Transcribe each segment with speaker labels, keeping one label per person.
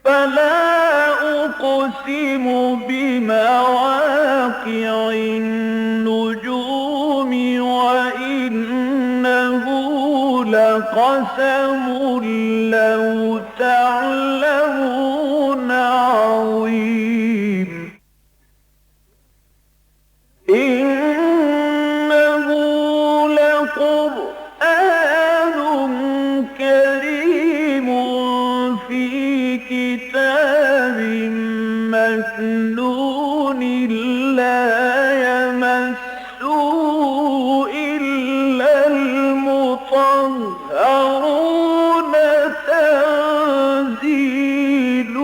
Speaker 1: فلا أقسم بمواقع النجوم وإنه لقسم لو تعلمون عظيم إنه لقرآن كريم في كتاب مكنون لا يمسه إلا المطهرون تنزيل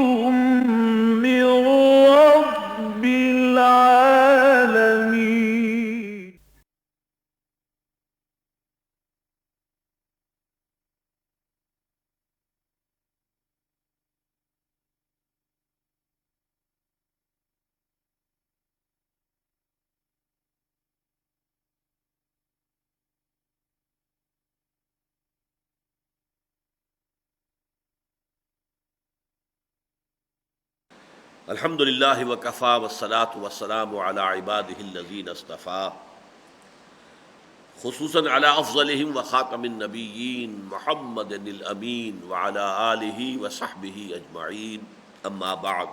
Speaker 1: من رب العالمين.
Speaker 2: الحمد للہ وکفی والصلاۃ والسلام علی عبادہ الذین اصطفیٰ خصوصاً علی افضلہم وخاتم النبیین محمد الامین وعلی آلہ وصحبہ اجمعین اما بعد۔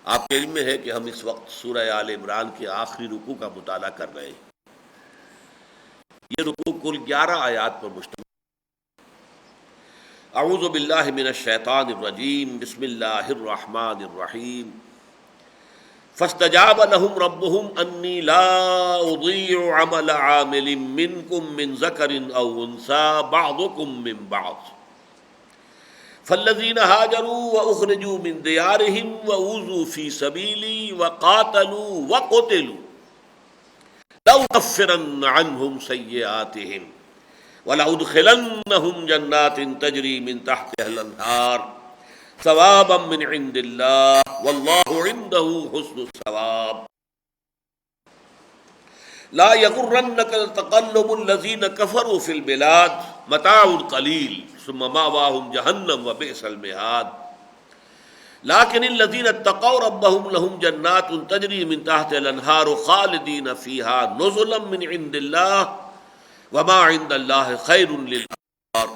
Speaker 2: آپ کے علم میں ہے کہ ہم اس وقت سورہ آل عمران کے آخری رکوع کا مطالعہ کر رہے ہیں۔ یہ رکوع کل 11 آیات پر مشتمل۔ اعوذ باللہ من الشیطان الرجیم، بسم اللہ الرحمن الرحیم۔ فاستجاب لهم ربهم انی لا اضیع عمل عامل منکم من ذکر او انثى بعضکم من بعض فالذین هاجروا واخرجوا من دیارهم واوذوا فی سبیلی وقاتلوا وقتلوا لأکفرن عنهم سیئاتهم وَلَأُدْخِلَنَّهُمْ جَنَّاتٍ تَجْرِي مِن تَحْتِهَا الْأَنْهَارُ ثَوَابًا مِّنْ عِندِ اللَّهِ وَاللَّهُ عِندَهُ حُسْنُ الثَّوَابِ۔ لَا يَغُرَّنَّكَ تَقَلُّبُ الَّذِينَ كَفَرُوا فِي الْبِلَادِ مَتَاعٌ قَلِيلٌ ثُمَّ مَأْوَاهُمْ جَهَنَّمُ وَبِئْسَ الْمِهَادُ لَكِنَّ الَّذِينَ اتَّقَوْا رَبَّهُمْ لَهُمْ جَنَّاتٌ تَجْرِي مِن تَحْتِهَا الْأَنْهَارُ خَالِدِينَ فِيهَا نُزُلًا مِّنْ عِندِ اللَّهِ وما عند اللہ خیر للابرار۔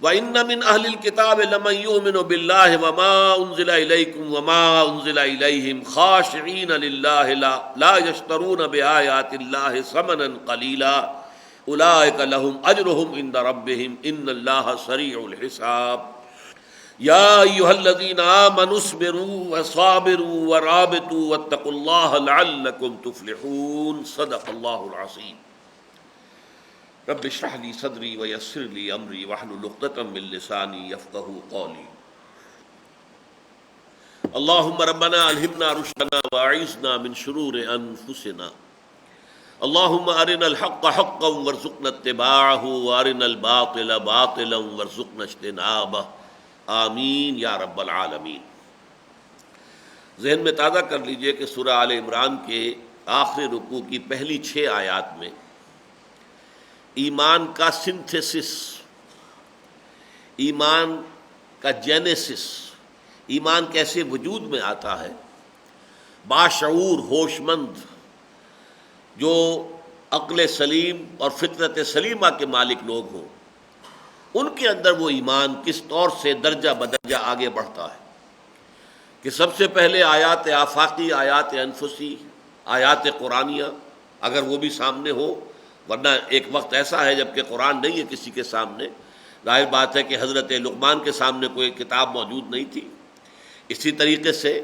Speaker 2: وَإِنَّ مِنْ أَهْلِ الْكِتَابِ لَمَنْ يُؤْمِنُ بِاللَّهِ وَمَا أُنزِلَ إِلَيْكُمْ وَمَا أُنزِلَ إِلَيْهِمْ خَاشِعِينَ لِلَّهِ لَا يَشْتَرُونَ بِآيَاتِ اللَّهِ ثَمَنًا قَلِيلًا أُولَئِكَ لَهُمْ أَجْرُهُمْ عِندَ رَبِّهِمْ إِنَّ اللَّهَ سَرِيعُ الْحِسَابِ۔ يَا أَيُّهَا الَّذِينَ آمَنُوا اصْبِرُوا وَصَابِرُوا وَرَابِطُوا وَاتَّقُوا اللَّهَ لَعَلَّكُمْ تُفْلِحُونَ۔ صدق اللہ العظیم۔ رب اشرح لي صدری ویسر لي امری واحلل عقدۃ من لسانی یفقهوا قولی۔ اللهم ربنا الہمنا رشدنا واعذنا من شرور انفسنا۔ اللهم ارنا الحق حقا وارزقنا اتباعه وارنا الباطل باطلا وارزقنا اجتنابه، آمین یا رب العالمین۔ ذہن میں تازہ کر لیجئے کہ سورہ آل عمران کے آخری رکوع کی پہلی 6 آیات میں ایمان کا سنتھیسس، ایمان کا جینیسس، ایمان کیسے وجود میں آتا ہے، باشعور ہوش مند جو عقل سلیم اور فطرت سلیمہ کے مالک لوگ ہوں، ان کے اندر وہ ایمان کس طور سے درجہ بدرجہ آگے بڑھتا ہے کہ سب سے پہلے آیات آفاقی، آیات انفسی، آیات قرآنیہ اگر وہ بھی سامنے ہو، ورنہ ایک وقت ایسا ہے جب کہ قرآن نہیں ہے کسی کے سامنے۔ ظاہر بات ہے کہ حضرت لقمان کے سامنے کوئی کتاب موجود نہیں تھی۔ اسی طریقے سے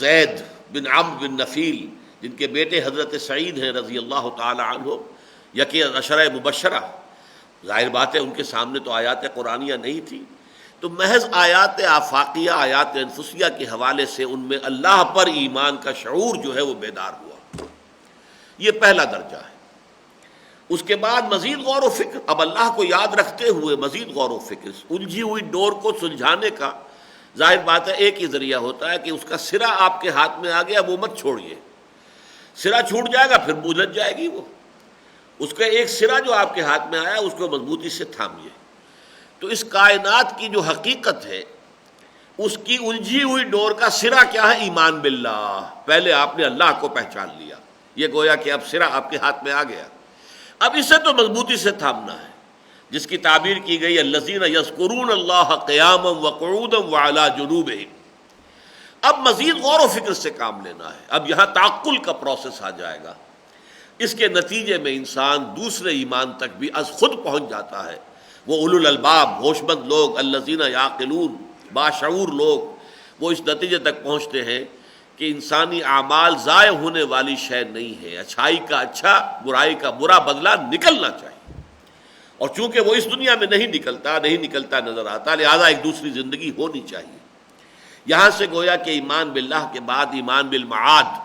Speaker 2: زید بن عمرو بن نفیل جن کے بیٹے حضرت سعید ہیں رضی اللہ تعالی عنہ، یکی عشرہ مبشرہ، ظاہر بات ہے ان کے سامنے تو آیات قرآنیہ نہیں تھی، تو محض آیات آفاقیہ، آیات انفسیہ کے حوالے سے ان میں اللہ پر ایمان کا شعور جو ہے وہ بیدار ہوا۔ یہ پہلا درجہ ہے۔ اس کے بعد مزید غور و فکر، اب اللہ کو یاد رکھتے ہوئے مزید غور و فکر، الجھی ہوئی ڈور کو سلجھانے کا ظاہر بات ہے ایک ہی ذریعہ ہوتا ہے کہ اس کا سرا آپ کے ہاتھ میں آ گیا، وہ مت چھوڑیے۔ سرا چھوٹ جائے گا پھر بجھل جائے گی وہ۔ اس کا ایک سرا جو آپ کے ہاتھ میں آیا اس کو مضبوطی سے تھامیے۔ تو تو اس کائنات کی جو حقیقت ہے اس کی الجھی ہوئی ڈور کا سرا کیا ہے؟ ایمان باللہ. پہلے آپ نے اللہ کو پہچان لیا، یہ گویا کہ اب سرا آپ کے ہاتھ میں آ گیا. اب اسے تو مضبوطی سے تھامنا ہے، جس کی تعبیر کی گئی الذین یذکرون اللہ قیاما وقعودا وعلی جنوبہم. اب مزید غور و فکر سے کام لینا ہے. اب یہاں تعقل کا پروسیس آ جائے گا. اس کے نتیجے میں انسان دوسرے ایمان تک بھی از خود پہنچ جاتا ہے. وہ اولو الالباب، ہوش مند لوگ، الذین یعقلون، باشعور لوگ، وہ اس نتیجے تک پہنچتے ہیں کہ انسانی اعمال ضائع ہونے والی شے نہیں ہے. اچھائی کا اچھا، برائی کا برا بدلہ نکلنا چاہیے. اور چونکہ وہ اس دنیا میں نہیں نکلتا نظر آتا، لہذا ایک دوسری زندگی ہونی چاہیے. یہاں سے گویا کہ ایمان باللہ کے بعد ایمان بالمعاد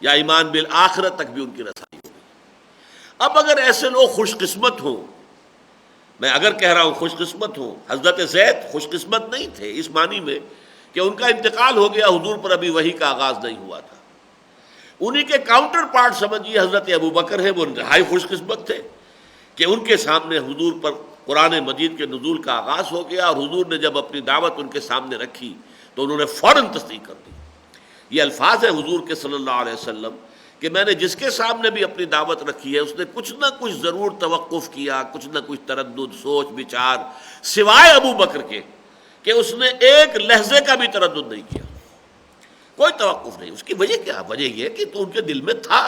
Speaker 2: یا ایمان بالآخرت تک بھی ان کی رسائی ہوگی. اب اگر ایسے لوگ خوش قسمت ہوں، میں اگر کہہ رہا ہوں خوش قسمت ہوں، حضرت زید خوش قسمت نہیں تھے اس معنی میں کہ ان کا انتقال ہو گیا، حضور پر ابھی وحی کا آغاز نہیں ہوا تھا. انہی کے کاؤنٹر پارٹ سمجھیے حضرت ابوبکر ہیں، وہ انتہائی خوش قسمت تھے کہ ان کے سامنے حضور پر قرآن مجید کے نزول کا آغاز ہو گیا، اور حضور نے جب اپنی دعوت ان کے سامنے رکھی تو انہوں نے فوراً تصدیق کر دی. یہ الفاظ ہیں حضور کے صلی اللہ علیہ وسلم کہ میں نے جس کے سامنے بھی اپنی دعوت رکھی ہے اس نے کچھ نہ کچھ ضرور توقف کیا، کچھ نہ کچھ تردد، سوچ بچار، سوائے ابو بکر کے کہ اس نے ایک لہجے کا بھی تردد نہیں کیا، کوئی توقف نہیں. اس کی وجہ کیا؟ وجہ یہ کہ تو ان کے دل میں تھا.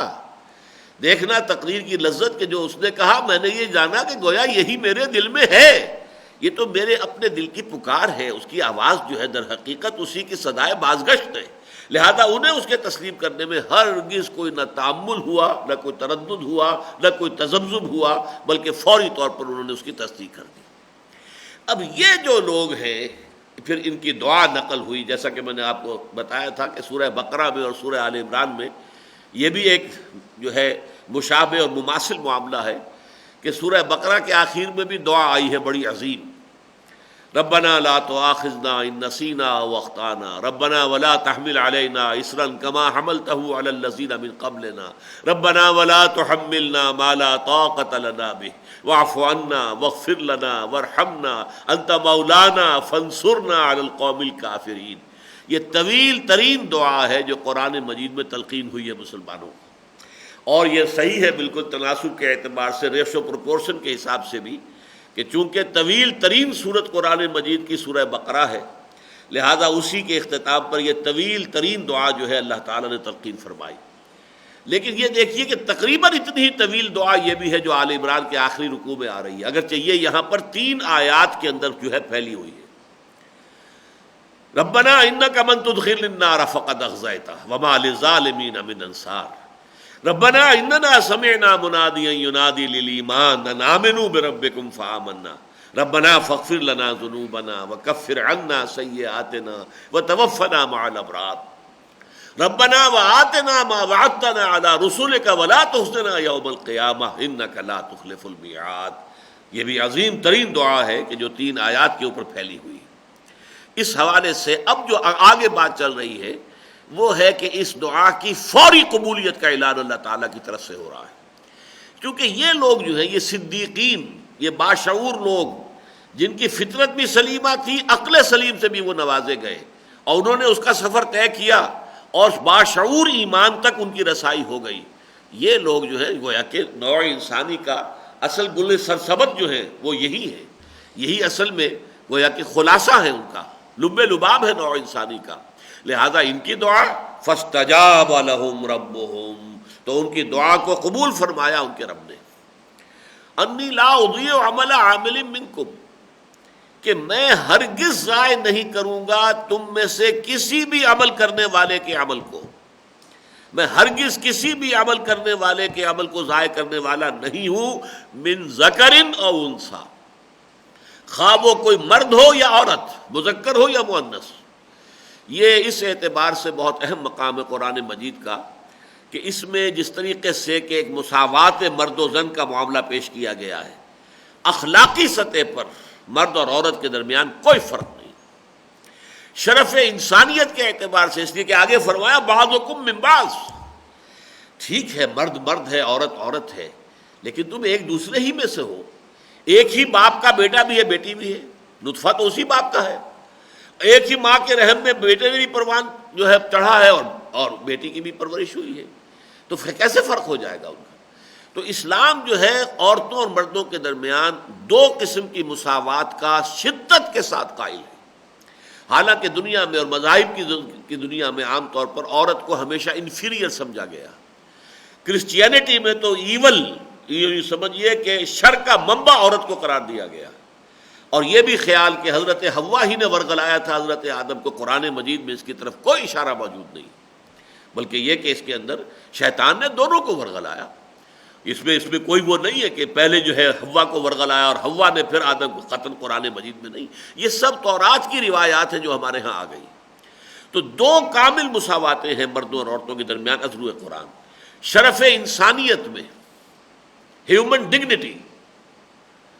Speaker 2: دیکھنا تقریر کی لذت کہ جو اس نے کہا، میں نے یہ جانا کہ گویا یہی میرے دل میں ہے، یہ تو میرے اپنے دل کی پکار ہے. اس کی آواز جو ہے در حقیقت اسی کی صدائے بازگشت ہے. لہذا انہیں اس کے تسلیم کرنے میں ہرگز کوئی نہ تأمل ہوا، نہ کوئی تردد ہوا، نہ کوئی تذبذب ہوا، بلکہ فوری طور پر انہوں نے اس کی تصدیق کر دی. اب یہ جو لوگ ہیں، پھر ان کی دعا نقل ہوئی، جیسا کہ میں نے آپ کو بتایا تھا کہ سورہ بقرہ میں اور سورہ آل عمران میں یہ بھی ایک جو ہے مشابہ اور مماثل معاملہ ہے کہ سورہ بقرہ کے آخر میں بھی دعا آئی ہے بڑی عظیم. ربنا لا تؤاخذنا ان نسینا او اخطانا ربنا ولا تحمل علينا اصرا كما حملته على الذين من قبلنا ربنا ولا تحملنا ما لا طاقة لنا به واعف عنا واغفر لنا وارحمنا انت مولانا فانصرنا على القوم الكافرين. یہ طویل ترین دعا ہے جو قرآن مجید میں تلقین ہوئی ہے مسلمانوں کو، اور یہ صحیح ہے بالکل تناسب کے اعتبار سے، ریشو پروپورشن کے حساب سے بھی، کہ چونکہ طویل ترین سورت قرآن مجید کی سورہ بقرہ ہے، لہذا اسی کے اختتام پر یہ طویل ترین دعا جو ہے اللہ تعالیٰ نے تلقین فرمائی. لیکن یہ دیکھیے کہ تقریباً اتنی ہی طویل دعا یہ بھی ہے جو آل عمران کے آخری رکوع میں آ رہی ہے، اگرچہ یہ یہاں پر 3 آیات کے اندر جو ہے پھیلی ہوئی ہے. ربنا انک من تدخل النار فقد اخزیتہ وما للظالمین من انصار ربنا اننا سمعنا منادیا ینادی للایمان ان آمنوا بربکم فآمنا ربنا فاغفر لنا ذنوبنا وکفر عنا سیئاتنا وتوفنا مع الابرار ربنا وآتنا ما وعدتنا على رسلک ولا تخزنا یوم القیامہ انک لا تخلف المیعاد. یہ بھی عظیم ترین دعا ہے کہ جو 3 آیات کے اوپر پھیلی ہوئی. اس حوالے سے اب جو آگے بات چل رہی ہے وہ ہے کہ اس دعا کی فوری قبولیت کا اعلان اللہ تعالیٰ کی طرف سے ہو رہا ہے، کیونکہ یہ لوگ جو ہیں، یہ صدیقین، یہ باشعور لوگ جن کی فطرت بھی سلیمہ تھی، عقل سلیم سے بھی وہ نوازے گئے اور انہوں نے اس کا سفر طے کیا اور باشعور ایمان تک ان کی رسائی ہو گئی. یہ لوگ جو ہے گویا کہ نوع انسانی کا اصل گل سرسبت جو ہے وہ یہی ہے، یہی اصل میں گویا کہ خلاصہ ہے ان کا، لب لباب ہے نوع انسانی کا. لہذا ان کی دعا فاستجاب لهم ربهم، تو ان کی دعا کو قبول فرمایا ان کے رب نے. انی لا اضیع عمل عامل منکم، کہ میں ہرگز ضائع نہیں کروں گا تم میں سے کسی بھی عمل کرنے والے کے عمل کو. میں ہرگز کسی بھی عمل کرنے والے کے عمل کو ضائع کرنے والا نہیں ہوں. من ذکر او انثی، خواہ وہ کوئی مرد ہو یا عورت، مذکر ہو یا مؤنث. یہ اس اعتبار سے بہت اہم مقام ہے قرآن مجید کا کہ اس میں جس طریقے سے کہ ایک مساوات مرد و زن کا معاملہ پیش کیا گیا ہے، اخلاقی سطح پر مرد اور عورت کے درمیان کوئی فرق نہیں. شرف انسانیت کے اعتبار سے اس لیے کہ آگے فرمایا بعضکم من بعض. ٹھیک ہے مرد مرد ہے، عورت عورت ہے، لیکن تم ایک دوسرے ہی میں سے ہو، ایک ہی باپ کا بیٹا بھی ہے، بیٹی بھی ہے. نطفہ تو اسی باپ کا ہے، ایک ہی ماں کے رحم میں بیٹے نے بھی پروان جو ہے چڑھا ہے اور بیٹی کی بھی پرورش ہوئی ہے، تو پھر کیسے فرق ہو جائے گا ان کا؟ تو اسلام جو ہے عورتوں اور مردوں کے درمیان دو قسم کی مساوات کا شدت کے ساتھ قائل ہے۔ حالانکہ دنیا میں اور مذاہب کی دنیا میں عام طور پر عورت کو ہمیشہ انفیریئر سمجھا گیا۔ کرسچینٹی میں تو ایول، یہ سمجھیے کہ شر کا منبع عورت کو قرار دیا گیا، اور یہ بھی خیال کہ حضرت حوا ہی نے ورگلایا تھا حضرت آدم کو، قرآن مجید میں اس کی طرف کوئی اشارہ موجود نہیں، بلکہ یہ کہ اس کے اندر شیطان نے دونوں کو ورگلایا۔ اس میں کوئی وہ نہیں ہے کہ پہلے جو ہے حوا کو ورگلایا اور حوا نے پھر آدم کو، قطعاً قرآن مجید میں نہیں، یہ سب تورات کی روایات ہیں جو ہمارے ہاں آ گئی۔ تو دو کامل مساواتیں ہیں مردوں اور عورتوں کے درمیان از روئے قرآن، شرف انسانیت میں، human dignity,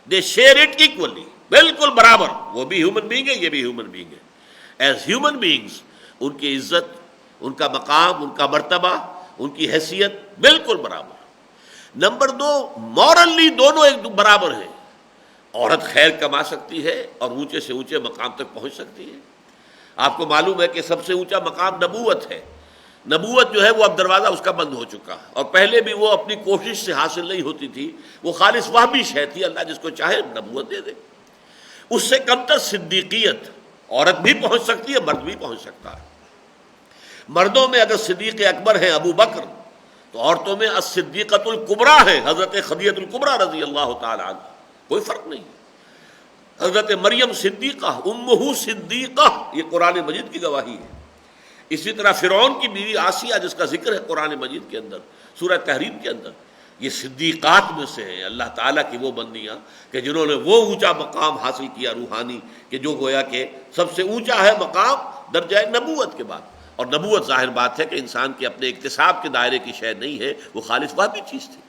Speaker 2: they share it equally, بالکل برابر، وہ بھی ہیومن بینگ ہے، یہ بھی ہیومن بینگ ہے۔ ایز ہیومن بینگز ان کی عزت، ان کا مقام، ان کا مرتبہ، ان کی حیثیت بالکل برابر۔ نمبر دو، مورلی دونوں ایک برابر ہیں۔ عورت خیر کما سکتی ہے اور اونچے سے اونچے مقام تک پہنچ سکتی ہے۔ آپ کو معلوم ہے کہ سب سے اونچا مقام نبوت ہے، نبوت جو ہے وہ اب دروازہ اس کا بند ہو چکا، اور پہلے بھی وہ اپنی کوشش سے حاصل نہیں ہوتی تھی، وہ خالص وہمی شے تھی، اللہ جس کو چاہے نبوت دے دے۔ اس سے کم تر صدیقیت، عورت بھی پہنچ سکتی ہے، مرد بھی پہنچ سکتا ہے۔ مردوں میں اگر صدیق اکبر ہیں ابو بکر، تو عورتوں میں الصدیقۃ الکبریٰ ہے حضرت خدیجہ الکبریٰ رضی اللہ تعالی عنہ، کوئی فرق نہیں۔ حضرت مریم صدیقہ، امہ صدیقہ، یہ قرآن مجید کی گواہی ہے۔ اسی طرح فرعون کی بیوی آسیہ جس کا ذکر ہے قرآن مجید کے اندر، سورہ تحریم کے اندر، یہ صدیقات میں سے ہیں، اللہ تعالیٰ کی وہ بندیاں کہ جنہوں نے وہ اونچا مقام حاصل کیا روحانی، کہ جو گویا کہ سب سے اونچا ہے مقام درجہ نبوت کے بعد۔ اور نبوت ظاہر بات ہے کہ انسان کے اپنے اکتساب کے دائرے کی شے نہیں ہے، وہ خالص وہمی چیز تھی۔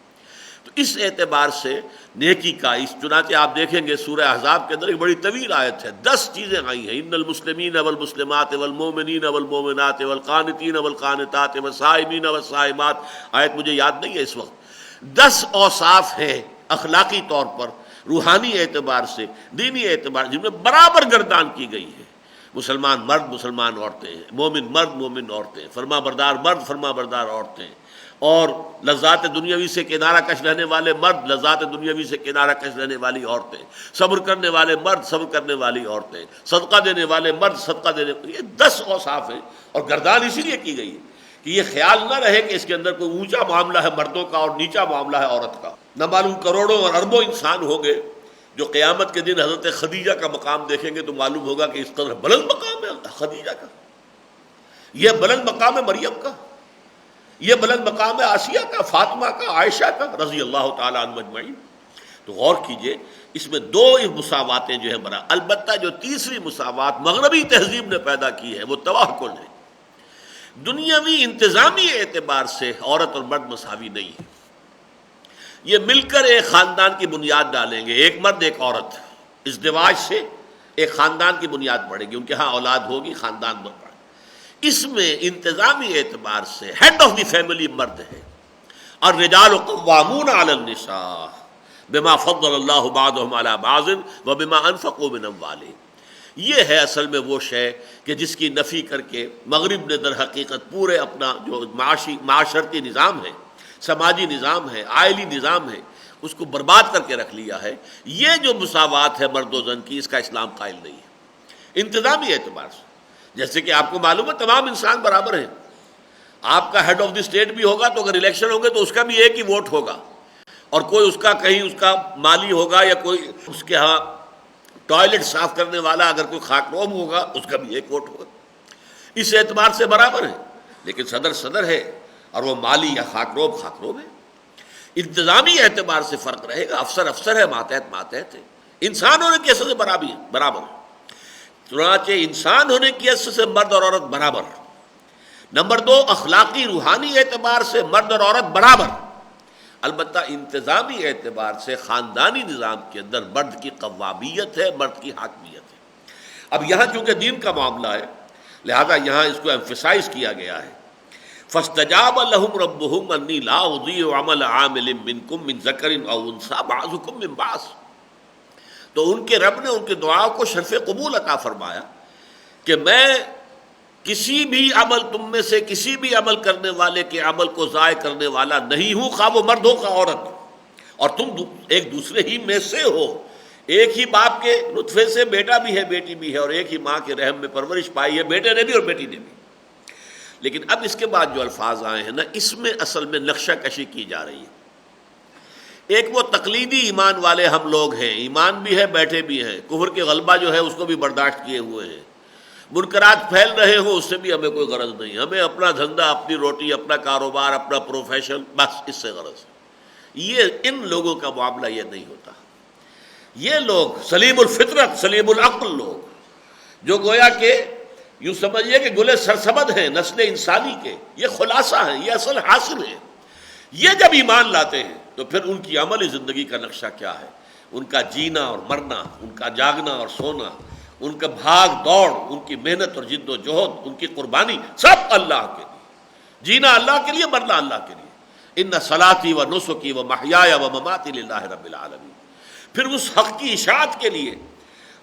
Speaker 2: تو اس اعتبار سے نیکی کا چنانچہ آپ دیکھیں گے سورہ احزاب کے اندر ایک بڑی طویل آیت ہے، 10 چیزیں آئی ہیں، ان المسلمین والمسلمات والمومنین والمومنات والقانتین والقانتات والصائمین والصائمات، آیت مجھے یاد نہیں ہے اس وقت، 10 اوصاف ہیں اخلاقی طور پر، روحانی اعتبار سے، دینی اعتبار جن میں برابر گردان کی گئی ہے۔ مسلمان مرد، مسلمان عورتیں، مومن مرد، مومن عورتیں، فرما بردار مرد، فرما بردار عورتیں، اور لذات دنیاوی سے کنارہ کش رہنے والے مرد، لذات دنیاوی سے کنارہ کش رہنے والی عورتیں، صبر کرنے والے مرد، صبر کرنے والی عورتیں، صدقہ دینے والے مرد، صدقہ دینے، یہ 10 اوصاف ہیں، اور گردان اسی لیے کی گئی ہے کہ یہ خیال نہ رہے کہ اس کے اندر کوئی اونچا معاملہ ہے مردوں کا اور نیچا معاملہ ہے عورت کا۔ نہ معلوم کروڑوں اور اربوں انسان ہوں گے جو قیامت کے دن حضرت خدیجہ کا مقام دیکھیں گے تو معلوم ہوگا کہ اس قدر بلند مقام ہے خدیجہ کا، یہ بلند مقام ہے مریم کا، یہ بلند مقام ہے آسیہ کا، فاطمہ کا، عائشہ کا رضی اللہ تعالیٰ عنہ اجمعین۔ تو غور کیجئے، اس میں دو مساواتیں جو ہیں برا، البتہ جو تیسری مساوات مغربی تہذیب نے پیدا کی ہے وہ تباہ کن ہے۔ دنیاوی انتظامی اعتبار سے عورت اور مرد مساوی نہیں ہے، یہ مل کر ایک خاندان کی بنیاد ڈالیں گے، ایک مرد ایک عورت، ازدواج سے ایک خاندان کی بنیاد پڑے گی، ان کے ہاں اولاد ہوگی، خاندان بڑھے۔ اس میں انتظامی اعتبار سے ہیڈ آف دی فیملی مرد ہے، الرجال قوامون علی النساء بما فضل اللہ بعضهم علی بعض وبما انفقوا من اموالهم۔ یہ ہے اصل میں وہ شے کہ جس کی نفی کر کے مغرب نے در حقیقت پورے اپنا جو معاشرتی نظام ہے، سماجی نظام ہے، آئلی نظام ہے، اس کو برباد کر کے رکھ لیا ہے۔ یہ جو مساوات ہے مرد و زن کی، اس کا اسلام قائل نہیں ہے انتظامی اعتبار سے۔ جیسے کہ آپ کو معلوم ہے تمام انسان برابر ہیں، آپ کا ہیڈ آف دی اسٹیٹ بھی ہوگا تو اگر الیکشن ہوں گے تو اس کا بھی ایک ہی ووٹ ہوگا، اور کوئی اس کا کہیں اس کا مالی ہوگا یا کوئی اس کے ہاں ٹوائلٹ صاف کرنے والا اگر کوئی خاکروب ہوگا اس کا بھی ایک ووٹ ہوگا، اس اعتبار سے برابر ہے۔ لیکن صدر صدر ہے اور وہ مالی یا خاکروب خاکروب ہے، انتظامی اعتبار سے فرق رہے گا، افسر افسر ہے، ماتحت ماتحت ہے، انسان ہونے کی حیثیت سے برابر ہے۔ چنانچہ انسان ہونے کی حیثیت سے مرد اور عورت برابر۔ نمبر 2، اخلاقی روحانی اعتبار سے مرد اور عورت برابر، البتہ انتظامی اعتبار سے خاندانی نظام کے اندر مرد کی قوامیت ہے، مرد کی حاکمیت ہے۔ اب یہاں چونکہ دین کا معاملہ ہے لہذا یہاں اس کو ایمفیسائز کیا گیا ہے، فَاسْتَجَابَ لَهُمْ رَبُّهُمْ أَنِّي لَا أُضِيعُ عَمَلَ عَامِلٍ مِّنكُم مِّن ذَكَرٍ أَوْ أُنثَىٰ بَعْضُكُم مِّن بَعْضٍ۔ تو ان کے رب نے ان کی دعاؤں کو شرف قبول عطا فرمایا کہ میں کسی بھی عمل، تم میں سے کسی بھی عمل کرنے والے کے عمل کو ضائع کرنے والا نہیں ہوں، خواہ وہ مرد ہو خواہ عورت، اور تم ایک دوسرے ہی میں سے ہو، ایک ہی باپ کے نطفے سے بیٹا بھی ہے بیٹی بھی ہے، اور ایک ہی ماں کے رحم میں پرورش پائی ہے بیٹے نے بھی اور بیٹی نے بھی۔ لیکن اب اس کے بعد جو الفاظ آئے ہیں نا، اس میں اصل میں نقشہ کشی کی جا رہی ہے۔ ایک وہ تقلیدی ایمان والے ہم لوگ ہیں، ایمان بھی ہے بیٹھے بھی ہیں، کفر کے غلبہ جو ہے اس کو بھی برداشت کیے ہوئے ہیں، منکرات پھیل رہے ہوں اس سے بھی ہمیں کوئی غرض نہیں، ہمیں اپنا دھندا، اپنی روٹی، اپنا کاروبار، اپنا پروفیشن، بس اس سے غرض ہے۔ یہ ان لوگوں کا معاملہ یہ نہیں ہوتا۔ یہ لوگ سلیم الفطرت، سلیم العقل لوگ، جو گویا کہ یوں سمجھیے کہ گلے سرسبد ہیں نسل انسانی کے، یہ خلاصہ ہیں، یہ اصل حاصل ہے۔ یہ جب ایمان لاتے ہیں تو پھر ان کی عملی زندگی کا نقشہ کیا ہے؟ ان کا جینا اور مرنا، ان کا جاگنا اور سونا، ان کا بھاگ دوڑ، ان کی محنت اور جد و جہد، ان کی قربانی، سب اللہ کے لیے، جینا اللہ کے لیے، مرنا اللہ کے لیے۔ ان صلاتی و نسکی و محیایا و مماتی للہ رب العالمین۔ پھر اس حق کی اشاعت کے لیے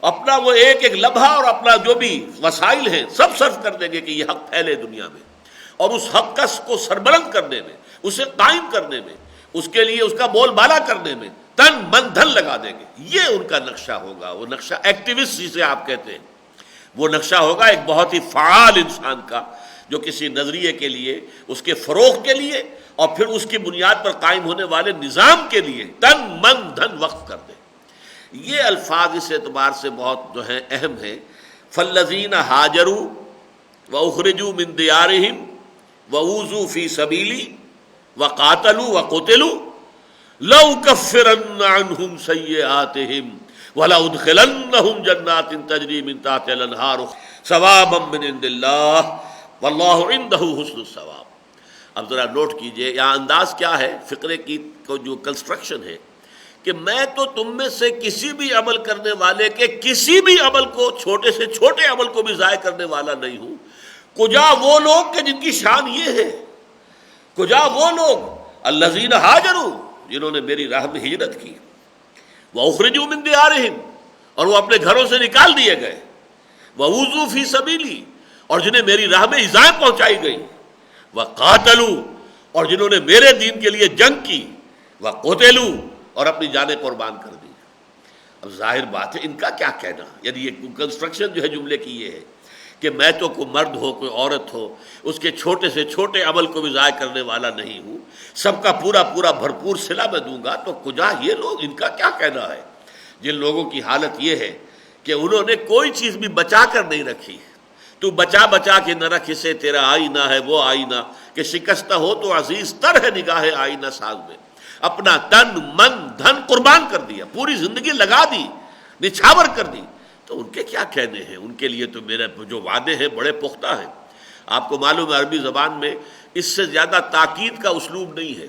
Speaker 2: اپنا وہ ایک ایک لمحہ اور اپنا جو بھی وسائل ہیں سب صرف کر دیں گے کہ یہ حق پھیلے دنیا میں، اور اس حق کو سربلند کرنے میں، اسے قائم کرنے میں، اس کے لیے اس کا بول بالا کرنے میں تن من دھن لگا دیں گے۔ یہ ان کا نقشہ ہوگا، وہ نقشہ ایکٹیوسٹ جسے آپ کہتے ہیں، وہ نقشہ ہوگا ایک بہت ہی فعال انسان کا، جو کسی نظریے کے لیے، اس کے فروغ کے لیے، اور پھر اس کی بنیاد پر قائم ہونے والے نظام کے لیے تن من دھن وقف کر دے۔ یہ الفاظ اس اعتبار سے بہت جو ہیں اہم ہیں۔ فالذین ہاجروا واخرجوا من دیارہم واوذوا فی سبیلی وقاتلوا وقتلوا لأکفرن عنہم سیئاتہم ولأدخلنہم جنات تجری من تحتہا الانہار ثوابا من عند اللہ واللہ عندہ حسن الثواب۔ اب ذرا نوٹ کیجئے یہاں انداز کیا ہے، فقرے کی کو جو کنسٹرکشن ہے کہ میں تو تم میں سے کسی بھی عمل کرنے والے کے کسی بھی عمل کو، چھوٹے سے چھوٹے عمل کو بھی ضائع کرنے والا نہیں ہوں۔ کجا وہ لوگ کہ جن کی شان یہ ہے، کجا وہ لوگ الذین ہاجروا، جنہوں نے میری راہ میں ہجرت کی، واخرجوا من دیارہم، اور وہ اپنے گھروں سے نکال دیے گئے، واوذوا فی سبیلی، اور جنہیں میری راہ میں ایذائیں پہنچائی گئی، وقاتلوا، اور جنہوں نے میرے دین کے لیے جنگ کی، وقتلوا، اور اپنی جانیں قربان کر دی۔ اب ظاہر بات ہے ان کا کیا کہنا، یعنی یہ کنسٹرکشن جو ہے جملے کی یہ ہے کہ میں تو کوئی مرد ہو کوئی عورت ہو، اس کے چھوٹے سے چھوٹے عمل کو بھی ضائع کرنے والا نہیں ہوں، سب کا پورا پورا بھرپور صلہ میں دوں گا، تو کجا یہ لوگ، ان کا کیا کہنا ہے جن لوگوں کی حالت یہ ہے کہ انہوں نے کوئی چیز بھی بچا کر نہیں رکھی۔ تو بچا بچا کے نہ رکھ اسے تیرا آئینہ ہے وہ آئینہ کہ شکستہ ہو تو عزیز تر ہے نگاہ آئینہ ساز میں۔ اپنا تن من دھن قربان کر دیا، پوری زندگی لگا دی، نچھاور کر دی، تو ان کے کیا کہنے ہیں؟ ان کے لیے تو میرے جو وعدے ہیں بڑے پختہ ہیں۔ آپ کو معلوم ہے عربی زبان میں اس سے زیادہ تاکید کا اسلوب نہیں ہے۔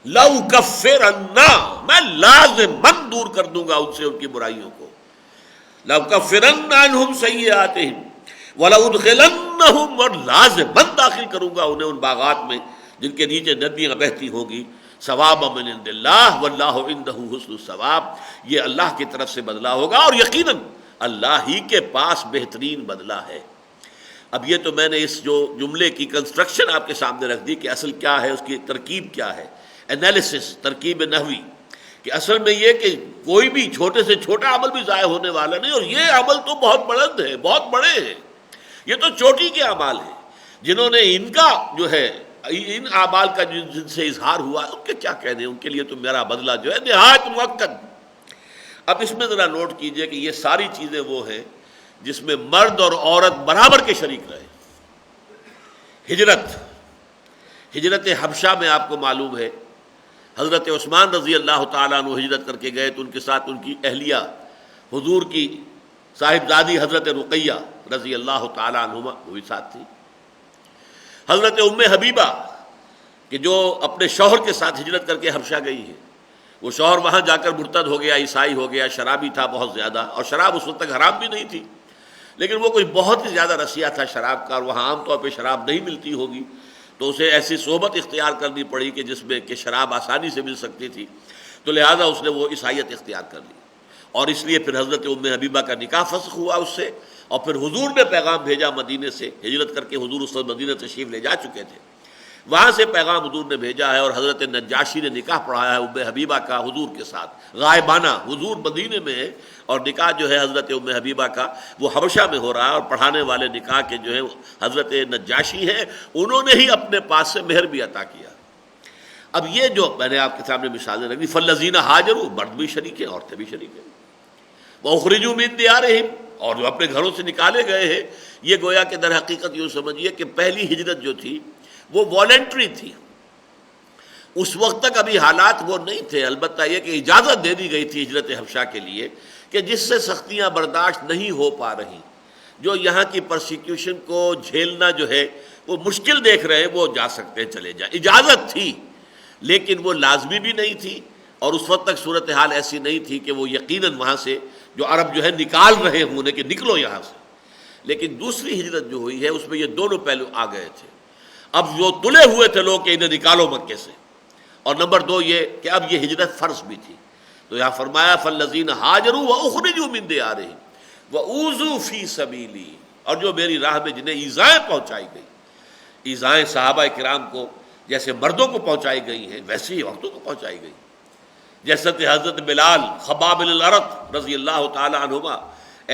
Speaker 2: لَأُكَفِّرَنَّ، میں لازماً دور کر دوں گا ان سے ان کی برائیوں کو۔ لَأُكَفِّرَنَّ عَنْهُمْ سَيِّئَاتِهِمْ وَلَأُدْخِلَنَّهُمْ، اور لازماً داخل کروں گا انہیں ان باغات میں جن کے نیچے ندیاں بہتی ہوں گی۔ ثواب من عند اللہ واللہ عندہ حسن الثواب، یہ اللہ کی طرف سے بدلہ ہوگا، اور یقیناً اللہ ہی کے پاس بہترین بدلہ ہے۔ اب یہ تو میں نے اس جو جملے کی کنسٹرکشن آپ کے سامنے رکھ دی کہ اصل کیا ہے، اس کی ترکیب کیا ہے، انالیسس، ترکیب نحوی، کہ اصل میں یہ کہ کوئی بھی چھوٹے سے چھوٹا عمل بھی ضائع ہونے والا نہیں، اور یہ عمل تو بہت بلند ہے، بہت بڑے ہیں، یہ تو چوٹی کے اعمال ہیں۔ جنہوں نے ان کا جو ہے ان اعمال کا جن سے اظہار ہوا، ان کے کیا کہنے، ان کے لیے تو میرا بدلہ جو ہے نہایت مؤکد۔ اب اس میں ذرا نوٹ کیجئے کہ یہ ساری چیزیں وہ ہیں جس میں مرد اور عورت برابر کے شریک رہے۔ ہجرت حبشہ میں آپ کو معلوم ہے حضرت عثمان رضی اللہ تعالیٰ عنہ ہجرت کر کے گئے، تو ان کے ساتھ ان کی اہلیہ حضور کی صاحبزادی حضرت رقیہ رضی اللہ تعالیٰ عنہما وہ بھی ساتھ تھی۔ حضرت ام حبیبہ کہ جو اپنے شوہر کے ساتھ ہجرت کر کے حبشہ گئی ہے، وہ شوہر وہاں جا کر مرتد ہو گیا، عیسائی ہو گیا، شرابی تھا بہت زیادہ، اور شراب اس وقت تک حرام بھی نہیں تھی، لیکن وہ کوئی بہت ہی زیادہ رسیہ تھا شراب کا، اور وہاں عام طور پہ شراب نہیں ملتی ہوگی، تو اسے ایسی صحبت اختیار کرنی پڑی کہ جس میں کہ شراب آسانی سے مل سکتی تھی، تو لہٰذا اس نے وہ عیسائیت اختیار کر لی، اور اس لیے پھر حضرت ام حبیبہ کا نکاح فسخ ہوا اس سے، اور پھر حضور نے پیغام بھیجا مدینے سے، ہجرت کر کے حضور اس وقت مدینہ تشریف لے جا چکے تھے، وہاں سے پیغام حضور نے بھیجا ہے، اور حضرت نجاشی نے نکاح پڑھایا ہے ام حبیبہ کا حضور کے ساتھ غائبانہ، حضور مدینے میں ہے اور نکاح جو ہے حضرت ام حبیبہ کا وہ حبشہ میں ہو رہا ہے، اور پڑھانے والے نکاح کے جو ہے حضرت نجاشی ہیں، انہوں نے ہی اپنے پاس سے مہر بھی عطا کیا۔ اب یہ جو میں نے آپ کے سامنے مثالیں رکھی، فالذین ہاجروا، مرد بھی شریک ہیں، عورتیں بھی شریک ہیں، وَأُخْرِجُوا مِن دِيَارِهِمْ، اور جو اپنے گھروں سے نکالے گئے ہیں، یہ گویا کہ در حقیقت یوں سمجھیے کہ پہلی ہجرت جو تھی وہ والنٹری تھی، اس وقت تک ابھی حالات وہ نہیں تھے، البتہ یہ کہ اجازت دے دی گئی تھی ہجرت حبشہ کے لیے کہ جس سے سختیاں برداشت نہیں ہو پا رہی، جو یہاں کی پرسیکیوشن کو جھیلنا جو ہے وہ مشکل دیکھ رہے ہیں، وہ جا سکتے ہیں، چلے جائیں، اجازت تھی لیکن وہ لازمی بھی نہیں تھی، اور اس وقت تک صورتحال ایسی نہیں تھی کہ وہ یقیناً وہاں سے جو عرب جو ہے نکال رہے ہوں کہ نکلو یہاں سے۔ لیکن دوسری ہجرت جو ہوئی ہے اس میں یہ دونوں پہلو آ گئے تھے، اب جو تلے ہوئے تھے لوگ کہ انہیں نکالو مکے سے، اور نمبر دو یہ کہ اب یہ ہجرت فرض بھی تھی، تو یہاں فرمایا فالذین ہاجروا واخرجوا من دیارہم واوذوا فی سبیلی، اور جو میری راہ میں جنہیں ایذائیں پہنچائی گئی، ایذائیں صحابہ کرام کو جیسے مردوں کو پہنچائی گئی ہیں ویسے ہی عورتوں کو پہنچائی گئی، جیسے کہ حضرت بلال خباب بن الارت رضی اللہ تعالی عنہما،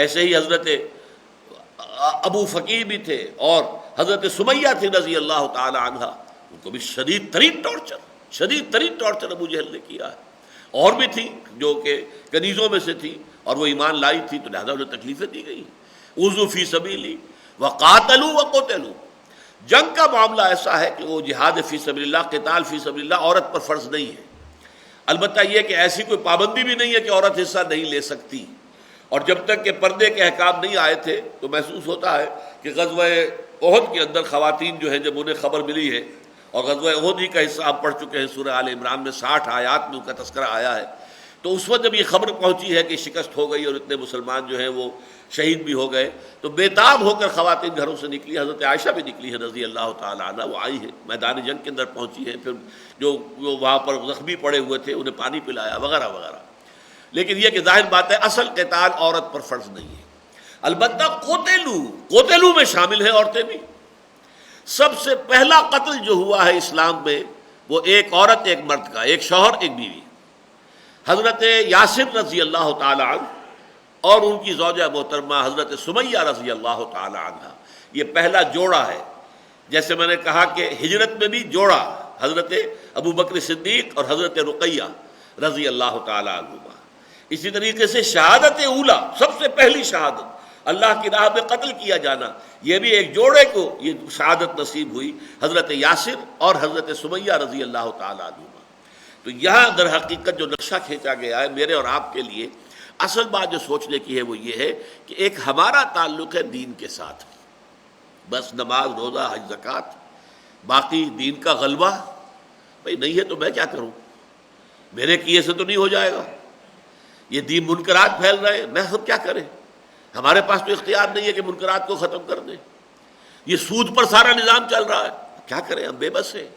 Speaker 2: ایسے ہی حضرت ابو فقیر بھی تھے، اور حضرت سمیہ تھی رضی اللہ تعالی عنہا، ان کو بھی شدید ترین ٹارچر ابو جہل نے کیا ہے، اور بھی تھی جو کہ کنیزوں میں سے تھی اور وہ ایمان لائی تھی، تو لہذا انہیں تکلیفیں دی گئی۔ اوذوا فی سبیلی وقاتلوا وقتلوا، جنگ کا معاملہ ایسا ہے کہ وہ جہاد فی سبیل اللہ، قتال فی سبیل اللہ عورت پر فرض نہیں ہے، البتہ یہ کہ ایسی کوئی پابندی بھی نہیں ہے کہ عورت حصہ نہیں لے سکتی، اور جب تک کہ پردے کے احکام نہیں آئے تھے تو محسوس ہوتا ہے کہ غزوہ احد کے اندر خواتین جو ہیں جب انہیں خبر ملی ہے، اور غزوہ احد ہی کا حصہ آپ پڑھ چکے ہیں، سورہ آل عمران میں 60 آیات میں ان کا تذکرہ آیا ہے، تو اس وقت جب یہ خبر پہنچی ہے کہ شکست ہو گئی اور اتنے مسلمان جو ہیں وہ شہید بھی ہو گئے، تو بےتاب ہو کر خواتین گھروں سے نکلی، حضرت عائشہ بھی نکلی ہے رضی اللہ تعالی عنہ، وہ آئی ہے میدان جنگ کے اندر پہنچی ہے، پھر جو وہاں پر زخمی پڑے ہوئے تھے انہیں پانی پلایا وغیرہ وغیرہ۔ لیکن یہ کہ ظاہر بات ہے اصل قتال عورت پر فرض نہیں ہے، البتہ قتلوا میں شامل ہے عورتیں بھی۔ سب سے پہلا قتل جو ہوا ہے اسلام میں وہ ایک عورت ایک مرد کا، ایک شوہر ایک بیوی، حضرت یاسر رضی اللہ تعالی عنہ اور ان کی زوجہ محترمہ حضرت سمیہ رضی اللہ تعالی عنہ، یہ پہلا جوڑا ہے۔ جیسے میں نے کہا کہ ہجرت میں بھی جوڑا حضرت ابو بکر صدیق اور حضرت رقیہ رضی اللہ تعالی عنہما، اسی طریقے سے شہادت اولا، سب سے پہلی شہادت اللہ کی راہ میں قتل کیا جانا، یہ بھی ایک جوڑے کو یہ شہادت نصیب ہوئی، حضرت یاسر اور حضرت سمیہ رضی اللہ تعالی عنہما۔ تو یہاں در حقیقت جو نقشہ کھینچا گیا ہے میرے اور آپ کے لیے، اصل بات جو سوچنے کی ہے وہ یہ ہے کہ ایک ہمارا تعلق ہے دین کے ساتھ، بس نماز روزہ حج زکوٰۃ، باقی دین کا غلبہ بھائی نہیں ہے تو میں کیا کروں، میرے کیے سے تو نہیں ہو جائے گا، یہ دین منکرات پھیل رہے ہیں، میں ہم کیا کریں، ہمارے پاس تو اختیار نہیں ہے کہ منکرات کو ختم کر دیں، یہ سود پر سارا نظام چل رہا ہے، کیا کریں، ہم بے بس ہیں۔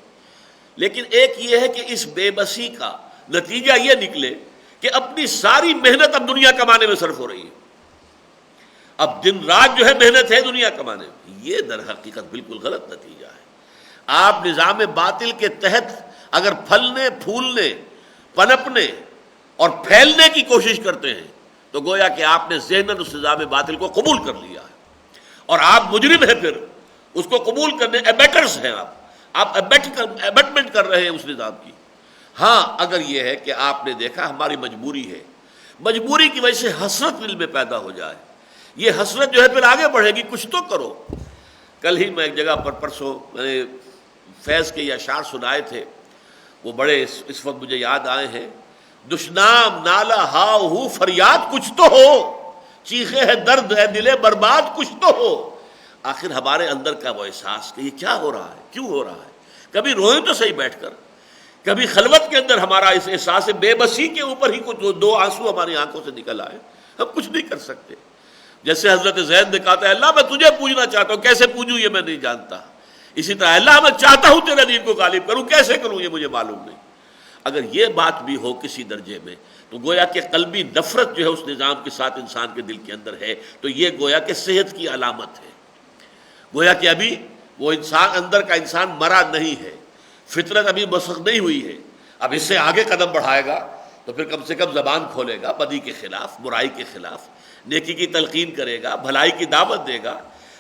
Speaker 2: لیکن ایک یہ ہے کہ اس بے بسی کا نتیجہ یہ نکلے کہ اپنی ساری محنت اب دنیا کمانے میں صرف ہو رہی ہے، اب دن رات جو ہے محنت ہے دنیا کمانے میں، یہ در حقیقت بالکل غلط نتیجہ ہے۔ آپ نظام باطل کے تحت اگر پھلنے پھولنے پنپنے اور پھیلنے کی کوشش کرتے ہیں تو گویا کہ آپ نے ذہناً اس نظام باطل کو قبول کر لیا ہے، اور آپ مجرم ہیں، پھر اس کو قبول کرنے ایبیٹرز ہیں، آپ ایبیٹمنٹ کر رہے ہیں اس نظام کی۔ ہاں اگر یہ ہے کہ آپ نے دیکھا ہماری مجبوری ہے، مجبوری کی وجہ سے حسرت دل میں پیدا ہو جائے، یہ حسرت جو ہے پھر آگے بڑھے گی، کچھ تو کرو۔ کل ہی میں ایک جگہ پر پرسوں میں نے فیض کے یہ اشعار سنائے تھے، وہ بڑے اس وقت مجھے یاد آئے ہیں، دشنام نالا ہاؤ ہو فریاد کچھ تو ہو، چیخے ہے درد ہے دلے برباد کچھ تو ہو۔ آخر ہمارے اندر کا وہ احساس کہ یہ کیا ہو رہا ہے، کیوں ہو رہا ہے، کبھی روئیں تو صحیح بیٹھ کر، کبھی خلوت کے اندر ہمارا اس احساس بے بسی کے اوپر ہی کچھ دو آنسو ہماری آنکھوں سے نکل آئے، ہم کچھ نہیں کر سکتے۔ جیسے حضرت زید نے کہا تھا اللہ میں تجھے پوجنا چاہتا ہوں، کیسے پوجوں یہ میں نہیں جانتا، اسی طرح اللہ میں چاہتا ہوں تیرے دین کو غالب کروں، کیسے کروں یہ مجھے معلوم نہیں۔ اگر یہ بات بھی ہو کسی درجے میں تو گویا کہ قلبی نفرت جو ہے اس نظام کے ساتھ انسان کے دل کے اندر ہے، تو یہ گویا کہ صحت کی علامت ہے، گویا کہ ابھی وہ انسان اندر کا انسان مرا نہیں ہے، فطرت ابھی مسخ نہیں ہوئی ہے۔ اب اس سے آگے قدم بڑھائے گا تو پھر کم سے کم زبان کھولے گا، بدی کے خلاف، برائی کے خلاف، نیکی کی تلقین کرے گا، بھلائی کی دعوت دے گا،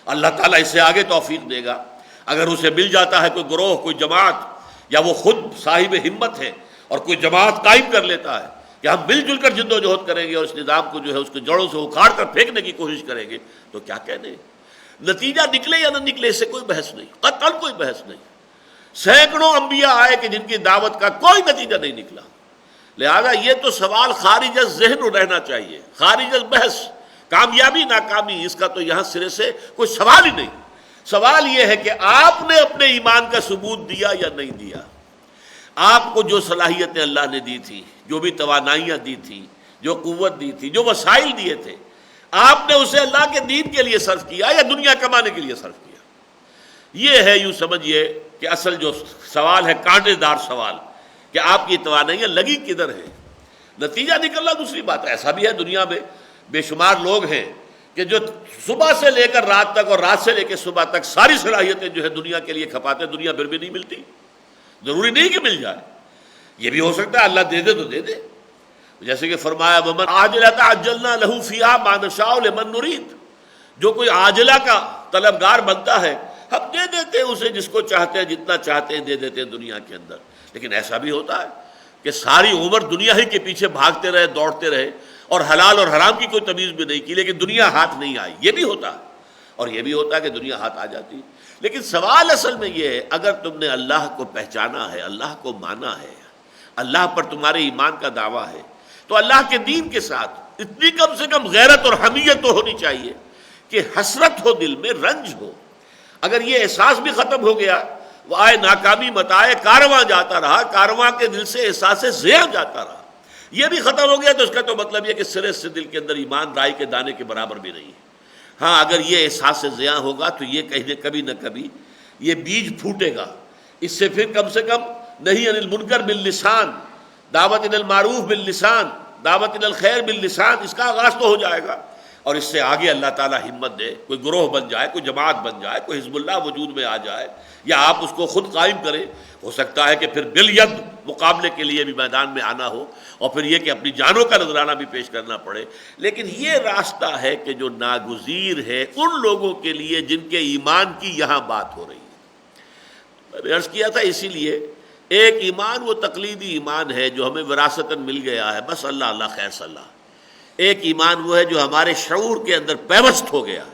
Speaker 2: اللہ تعالیٰ اس سے آگے توفیق دے گا۔ اگر اسے مل جاتا ہے کوئی گروہ، کوئی جماعت، یا وہ خود صاحب ہمت ہے اور کوئی جماعت قائم کر لیتا ہے کہ ہم مل جل کر جد و جہد کریں گے اور اس نظام کو جو ہے اس کے جڑوں سے اکھاڑ کر پھینکنے کی کوشش کریں گے، تو کیا کہنے، نتیجہ نکلے یا نہ نکلے اس سے کوئی بحث نہیں، قطعاً کوئی بحث نہیں۔ سینکڑوں انبیاء آئے کہ جن کی دعوت کا کوئی نتیجہ نہیں نکلا، لہذا یہ تو سوال خارج از ذہن رہنا چاہیے، خارج از بحث، کامیابی ناکامی اس کا تو یہاں سرے سے کوئی سوال ہی نہیں۔ سوال یہ ہے کہ آپ نے اپنے ایمان کا ثبوت دیا یا نہیں دیا۔ آپ کو جو صلاحیتیں اللہ نے دی تھی، جو بھی توانائیاں دی تھی، جو قوت دی تھی، جو وسائل دیے تھے، آپ نے اسے اللہ کے دین کے لیے صرف کیا یا دنیا کمانے کے لیے صرف کیا؟ یہ ہے، یوں سمجھیے کہ اصل جو سوال ہے، کانٹے دار سوال، کہ آپ کی توانائیاں لگی کدھر ہیں؟ نتیجہ نکلنا دوسری بات ہے۔ ایسا بھی ہے دنیا میں بے شمار لوگ ہیں کہ جو صبح سے لے کر رات تک اور رات سے لے کے صبح تک ساری صلاحیتیں جو ہے دنیا کے لیے کھپاتے، دنیا پھر بھی نہیں ملتی۔ ضروری نہیں کہ مل جائے، یہ بھی ہو سکتا ہے اللہ دے دے تو دے دے، جیسے کہ فرمایا وَمَنْ عَاجِلَةَ عَجَّلْنَا لَهُ فِيهَا مَا نَشَاءُ لِمَن نُرِيدُ، جو کوئی عاجلہ کا طلبگار بنتا ہے ہم دے دیتے ہیں اسے جس کو چاہتے ہیں، جتنا چاہتے ہیں دے دیتے ہیں دنیا کے اندر۔ لیکن ایسا بھی ہوتا ہے کہ ساری عمر دنیا ہی کے پیچھے بھاگتے رہے، دوڑتے رہے، اور حلال اور حرام کی کوئی تمیز بھی نہیں کی، لیکن دنیا ہاتھ نہیں آئی۔ یہ بھی ہوتا ہے، اور یہ بھی ہوتا ہے کہ دنیا ہاتھ آ جاتی۔ لیکن سوال اصل میں یہ ہے، اگر تم نے اللہ کو پہچانا ہے، اللہ کو مانا ہے، اللہ پر تمہارے ایمان کا دعویٰ ہے، تو اللہ کے دین کے ساتھ اتنی کم سے کم غیرت اور حمیت تو ہونی چاہیے کہ حسرت ہو، دل میں رنج ہو۔ اگر یہ احساس بھی ختم ہو گیا، وہ آئے ناکامی مت آئے، کارواں جاتا رہا، کارواں کے دل سے احساس زیاں جاتا رہا، یہ بھی ختم ہو گیا، تو اس کا تو مطلب یہ کہ سرے سے دل کے اندر ایمان رائی کے دانے کے برابر بھی نہیں ہے۔ ہاں اگر یہ احساس زیاں ہوگا تو یہ کہیں کبھی نہ کبھی یہ بیج پھوٹے گا، اس سے پھر کم سے کم نہی عن المنکر باللسان، دعوت الی المعروف باللسان، دعوت الی الخیر باللسان، اس کا آغاز تو ہو جائے گا، اور اس سے آگے اللہ تعالیٰ ہمت دے، کوئی گروہ بن جائے، کوئی جماعت بن جائے، کوئی حزب اللہ وجود میں آ جائے، یا آپ اس کو خود قائم کریں۔ ہو سکتا ہے کہ پھر بالید مقابلے کے لیے بھی میدان میں آنا ہو، اور پھر یہ کہ اپنی جانوں کا نذرانہ بھی پیش کرنا پڑے، لیکن یہ راستہ ہے کہ جو ناگزیر ہے ان لوگوں کے لیے جن کے ایمان کی یہاں بات ہو رہی ہے۔ میں نے عرض کیا تھا اسی لیے ایک ایمان وہ تقلیدی ایمان ہے جو ہمیں وراثتاً مل گیا ہے، بس اللہ اللہ خیر صلاح۔ ایک ایمان وہ ہے جو ہمارے شعور کے اندر پیوست ہو گیا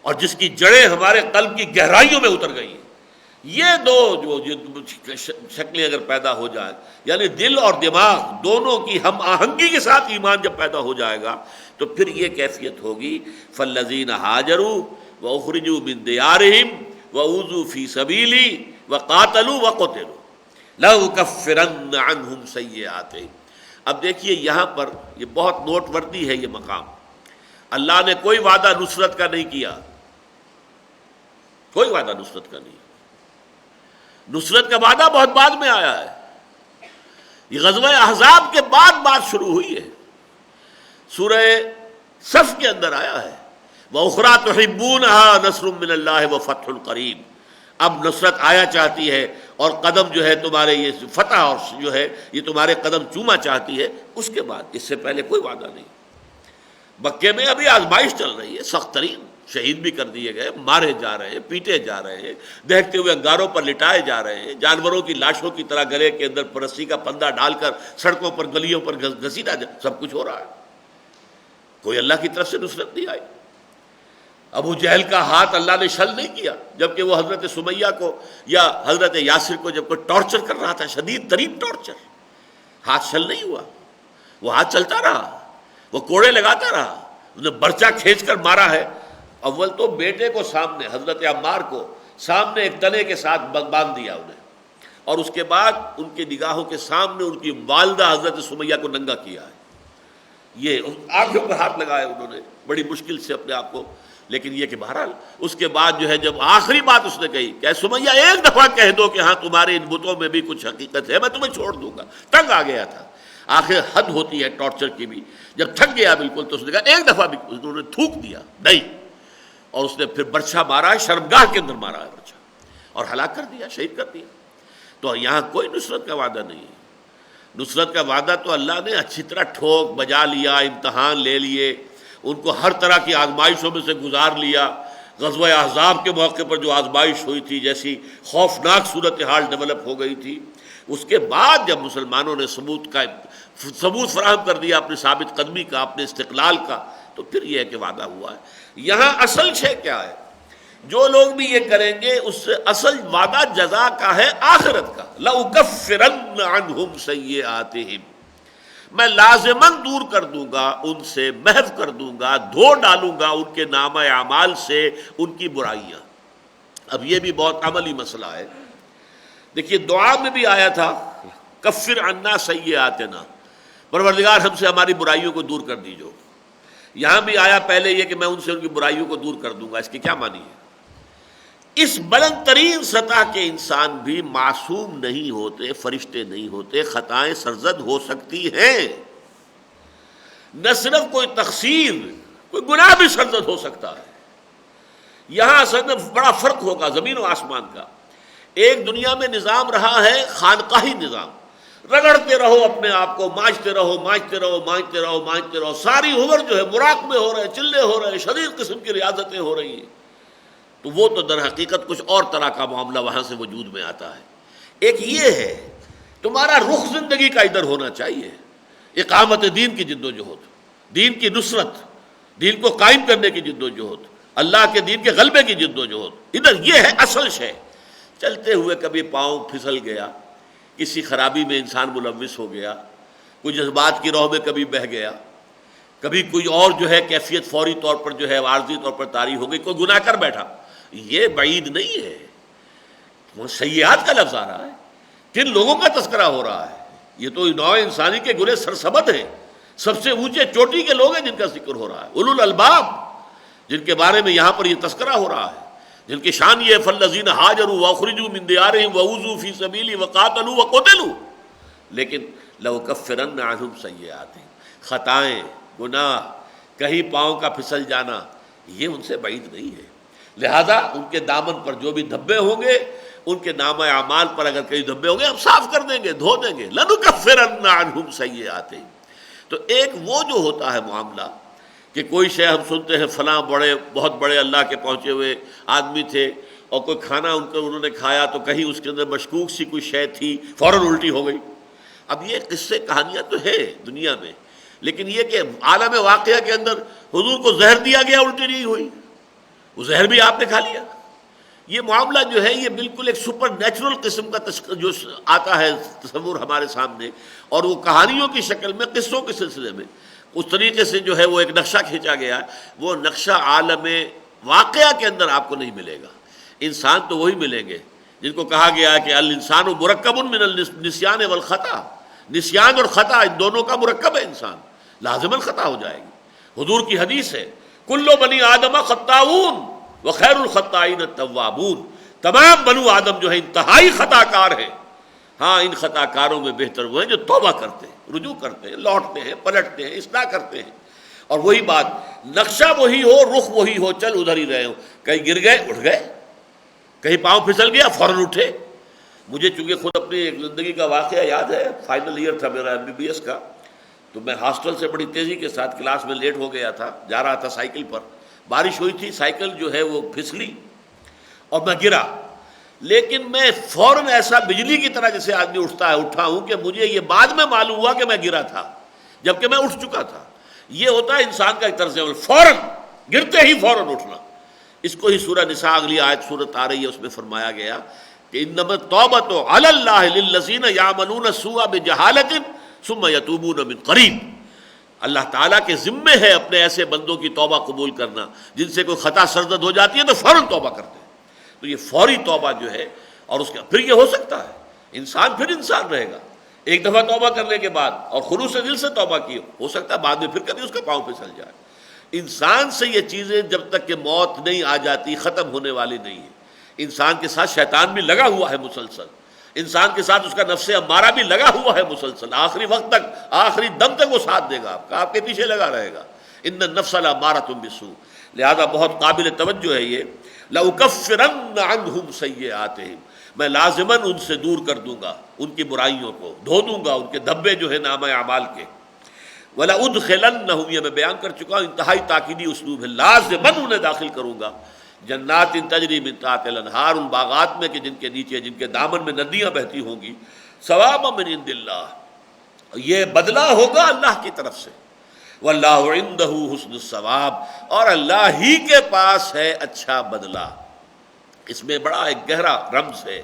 Speaker 2: اور جس کی جڑیں ہمارے قلب کی گہرائیوں میں اتر گئی ہیں۔ یہ دو جو شکلیں اگر پیدا ہو جائیں، یعنی دل اور دماغ دونوں کی ہم آہنگی کے ساتھ ایمان جب پیدا ہو جائے گا تو پھر یہ کیفیت ہوگی فالذین ہاجروا واخرجوا من دیارہم واوذوا فی سبیلی وقاتلوا وقتلوا لأکفرن عنہم سیئاتہم۔ اب دیکھیے یہاں پر یہ بہت نوٹ وردی ہے یہ مقام، اللہ نے کوئی وعدہ نصرت کا نہیں کیا، کوئی وعدہ نصرت کا نہیں، نصرت کا وعدہ بہت بعد میں آیا ہے، یہ غزوہ احزاب کے بعد بات شروع ہوئی ہے، سورہ صف کے اندر آیا ہے وَأُخْرَىٰ تُحِبُّونَهَا نَصْرٌ مِّنَ اللَّهِ وَفَتْحٌ قَرِيبٌ۔ اب نصرت آیا چاہتی ہے اور قدم جو ہے تمہارے یہ فتح اور جو ہے یہ تمہارے قدم چوما چاہتی ہے، اس کے بعد، اس سے پہلے کوئی وعدہ نہیں۔ مکے میں ابھی آزمائش چل رہی ہے سخت ترین، شہید بھی کر دیے گئے، مارے جا رہے ہیں، پیٹے جا رہے ہیں، دہتے ہوئے انگاروں پر لٹائے جا رہے ہیں، جانوروں کی لاشوں کی طرح گلے کے اندر رسی کا پھندا ڈال کر سڑکوں پر گلیوں پر گھسیٹا جا، سب کچھ ہو رہا ہے، کوئی اللہ کی طرف سے نصرت نہیں آئی۔ ابو جہل کا ہاتھ اللہ نے شل نہیں کیا، جبکہ وہ حضرت سمیہ کو یا حضرت یاسر کو جب کوئی ٹارچر کر رہا تھا، شدید ترین ٹارچر، ہاتھ شل نہیں ہوا، وہ ہاتھ چلتا رہا، وہ کوڑے لگاتا رہا، انہیں برچہ کھینچ کر مارا ہے، اول تو بیٹے کو سامنے، حضرت عمار کو سامنے ایک تنے کے ساتھ باندھ دیا انہیں، اور اس کے بعد ان کی نگاہوں کے سامنے ان کی والدہ حضرت سمیہ کو ننگا کیا ہے۔ یہ آنکھوں پر ہاتھ لگایا انہوں نے بڑی مشکل سے اپنے آپ کو، لیکن یہ کہ بہرحال اس کے بعد جو ہے جب آخری بات اس نے کہی کہ سمیہ ایک دفعہ کہہ دو کہ ہاں تمہارے ان بتوں میں بھی کچھ حقیقت ہے، میں تمہیں چھوڑ دوں گا. تنگ آ گیا تھا، آخر حد ہوتی ہے ٹارچر کی بھی، جب تھک گیا بالکل تو اس نے کہا ایک دفعہ بھی، انہوں نے تھوک دیا نہیں، اور اس نے پھر برچھا مارا، شرمگاہ کے اندر مارا ہے برچھا، اور ہلاک کر دیا، شہید کر دیا. تو یہاں کوئی نصرت کا وعدہ نہیں ہے. نصرت کا وعدہ تو اللہ نے اچھی طرح ٹھوک بجا لیا، امتحان لے لیے، ان کو ہر طرح کی آزمائشوں میں سے گزار لیا. غزوہ احزاب کے موقع پر جو آزمائش ہوئی تھی، جیسی خوفناک صورتحال ڈیولپ ہو گئی تھی، اس کے بعد جب مسلمانوں نے ثبوت فراہم کر دیا اپنی ثابت قدمی کا، اپنے استقلال کا، تو پھر یہ ہے کہ وعدہ ہوا ہے. یہاں اصل شے کیا ہے؟ جو لوگ بھی یہ کریں گے اس سے اصل وعدہ جزا کا ہے، آخرت کا. لَأُكَفِّرَنَّ عَنْهُمْ سَيِّئَاتِهِمْ، میں لازماً دور کر دوں گا ان سے، محو کر دوں گا، دھو ڈالوں گا ان کے نامہ اعمال سے ان کی برائیاں. اب یہ بھی بہت عملی مسئلہ ہے. دیکھیے دعا میں بھی آیا تھا کفر عنا سیئاتنا، پروردگار ہم سے ہماری برائیوں کو دور کر دیجو. یہاں بھی آیا پہلے یہ کہ میں ان سے ان کی برائیوں کو دور کر دوں گا. اس کی کیا معنی ہے؟ اس بلند ترین سطح کے انسان بھی معصوم نہیں ہوتے، فرشتے نہیں ہوتے، خطائیں سرزد ہو سکتی ہیں. نہ صرف کوئی تقصیر، کوئی گناہ بھی سرزد ہو سکتا ہے. یہاں اصل میں بڑا فرق ہوگا زمین و آسمان کا. ایک دنیا میں نظام رہا ہے خانقاہی نظام، رگڑتے رہو اپنے آپ کو، مانجتے رہو مانجتے رہو مانجتے رہو مانجتے رہو، ساری عمر جو ہے مراقبے ہو رہے، چلے ہو رہے، شدید قسم کی ریاضتیں ہو رہی ہیں. تو وہ تو در حقیقت کچھ اور طرح کا معاملہ وہاں سے وجود میں آتا ہے. ایک یہ ہے تمہارا رخ زندگی کا ادھر ہونا چاہیے، اقامت دین کی جد و جہد، دین کی نصرت، دین کو قائم کرنے کی جد و جہد، اللہ کے دین کے غلبے کی جد و جہد، ادھر یہ ہے اصل شے. چلتے ہوئے کبھی پاؤں پھسل گیا، کسی خرابی میں انسان ملوث ہو گیا، کوئی جذبات کی راہ میں کبھی بہہ گیا، کبھی کوئی اور جو ہے کیفیت فوری طور پر جو ہے عارضی طور پر طاری ہو گئی، کوئی گناہ کر بیٹھا، یہ بعید نہیں ہے. وہ سیئات کا لفظ آ رہا ہے، کن لوگوں کا تذکرہ ہو رہا ہے؟ یہ تو نوع انسانی کے گناہ سرسبد ہیں، سب سے اونچے چوٹی کے لوگ ہیں جن کا ذکر ہو رہا ہے، اولو الالباب، جن کے بارے میں یہاں پر یہ تذکرہ ہو رہا ہے، جن کی شان یہ فالذین ہاجروا واخرجوا من دیارہم واوذوا فی سبیلی وقاتلوا وقتلوا. لیکن لأکفرن عنہم سیئاتہم، خطائیں، گناہ، کہیں پاؤں کا پھسل جانا، یہ ان سے بعید نہیں ہے. لہذا ان کے دامن پر جو بھی دھبے ہوں گے، ان کے نامہ اعمال پر اگر کئی دھبے ہوں گے ہم صاف کر دیں گے، دھو دیں گے. لنکفرن عنہم سیئاتہم. تو ایک وہ جو ہوتا ہے معاملہ کہ کوئی شے ہم سنتے ہیں فلاں بہت بڑے اللہ کے پہنچے ہوئے آدمی تھے، اور کوئی کھانا انہوں نے کھایا تو کہیں اس کے اندر مشکوک سی کوئی شے تھی، فوراً الٹی ہو گئی. اب یہ قصے کہانیاں تو ہے دنیا میں، لیکن یہ کہ عالم واقعہ کے اندر حضور کو زہر دیا گیا، الٹی نہیں ہوئی، وہ زہر بھی آپ نے کھا لیا. یہ معاملہ جو ہے یہ بالکل ایک سپر نیچرل قسم کا جو آتا ہے تصور ہمارے سامنے، اور وہ کہانیوں کی شکل میں، قصوں کے سلسلے میں اس طریقے سے جو ہے وہ ایک نقشہ کھینچا گیا ہے. وہ نقشہ عالم واقعہ کے اندر آپ کو نہیں ملے گا. انسان تو وہی ملیں گے جن کو کہا گیا ہے کہ الانسان مرکب من النسیان والخطا، نسیان اور خطا ان دونوں کا مرکب ہے. انسان لازماً خطا ہو جائے گی. حضور کی حدیث ہے کل بنی آدم خطاؤون وخیر الخطائین التوابون، تمام بنو آدم جو ہے انتہائی خطا کار ہیں، ہاں ان خطا کاروں میں بہتر وہ ہیں جو توبہ کرتے ہیں، رجوع کرتے ہیں، لوٹتے ہیں، پلٹتے ہیں، اصلاح کرتے ہیں. اور وہی بات، نقشہ وہی ہو، رخ وہی ہو، چل ادھر ہی رہے ہو، کہیں گر گئے اٹھ گئے، کہیں پاؤں پھسل گیا فوراً اٹھے. مجھے چونکہ خود اپنی ایک زندگی کا واقعہ یاد ہے، فائنل ایئر تھا میرا MBBS کا، تو میں ہاسٹل سے بڑی تیزی کے ساتھ کلاس میں لیٹ ہو گیا تھا، جا رہا تھا سائیکل پر، بارش ہوئی تھی، سائیکل جو ہے وہ پھسلی اور میں گرا. لیکن میں فوراً ایسا بجلی کی طرح جیسے آدمی اٹھتا ہے اٹھا ہوں کہ مجھے یہ بعد میں معلوم ہوا کہ میں گرا تھا، جبکہ میں اٹھ چکا تھا. یہ ہوتا ہے انسان کا ایک طرز عمل، فوراً گرتے ہی فوراً اٹھنا. اس کو ہی سورہ نساء اگلی آیت سورت آ رہی ہے، اس میں فرمایا گیا کہ انما التوبۃ علی اللہ للذین یعملون السوء بجہالۃ ثم یتوبون من قریب. اللہ تعالیٰ کے ذمے ہے اپنے ایسے بندوں کی توبہ قبول کرنا جن سے کوئی خطا سرزد ہو جاتی ہے تو فوراً توبہ کرتے ہیں. تو یہ فوری توبہ جو ہے، اور اس کا پھر یہ ہو سکتا ہے انسان پھر انسان رہے گا. ایک دفعہ توبہ کرنے کے بعد اور خلوص دل سے توبہ کی، ہو سکتا ہے بعد میں پھر کبھی اس کا پاؤں پھسل جائے۔ انسان سے یہ چیزیں جب تک کہ موت نہیں آ جاتی ختم ہونے والی نہیں ہے۔ انسان کے ساتھ شیطان بھی لگا ہوا ہے مسلسل، انسان کے ساتھ اس کا نفس امارہ بھی لگا ہوا ہے مسلسل، آخری وقت تک، آخری دم تک وہ ساتھ دے گا آپ کا، آپ کے پیچھے لگا رہے گا۔ ان النفس لامارۃ بالسوء، لہذا بہت قابل توجہ ہے یہ۔ لأکفرن عنہم سیئاتہم، میں لازماً ان سے دور کر دوں گا ان کی برائیوں کو، دھو دوں گا ان کے دھبے جو ہے نامہ اعمال کے۔ وَلَأُدْخِلَنَّهُمْ، یہ میں بیان کر چکا ہوں، انتہائی تاکیدی اسلوب ہے، لازماً انہیں داخل کروں گا جنات تجری من تحتہا الانہار، ان باغات میں کہ جن کے نیچے، جن کے دامن میں ندیاں بہتی ہوں گی، ثوابا من عند اللہ، یہ بدلہ ہوگا اللہ کی طرف سے۔ واللہ عندہ حسن الثواب، اور اللہ ہی کے پاس ہے اچھا بدلہ۔ اس میں بڑا ایک گہرا رمز ہے۔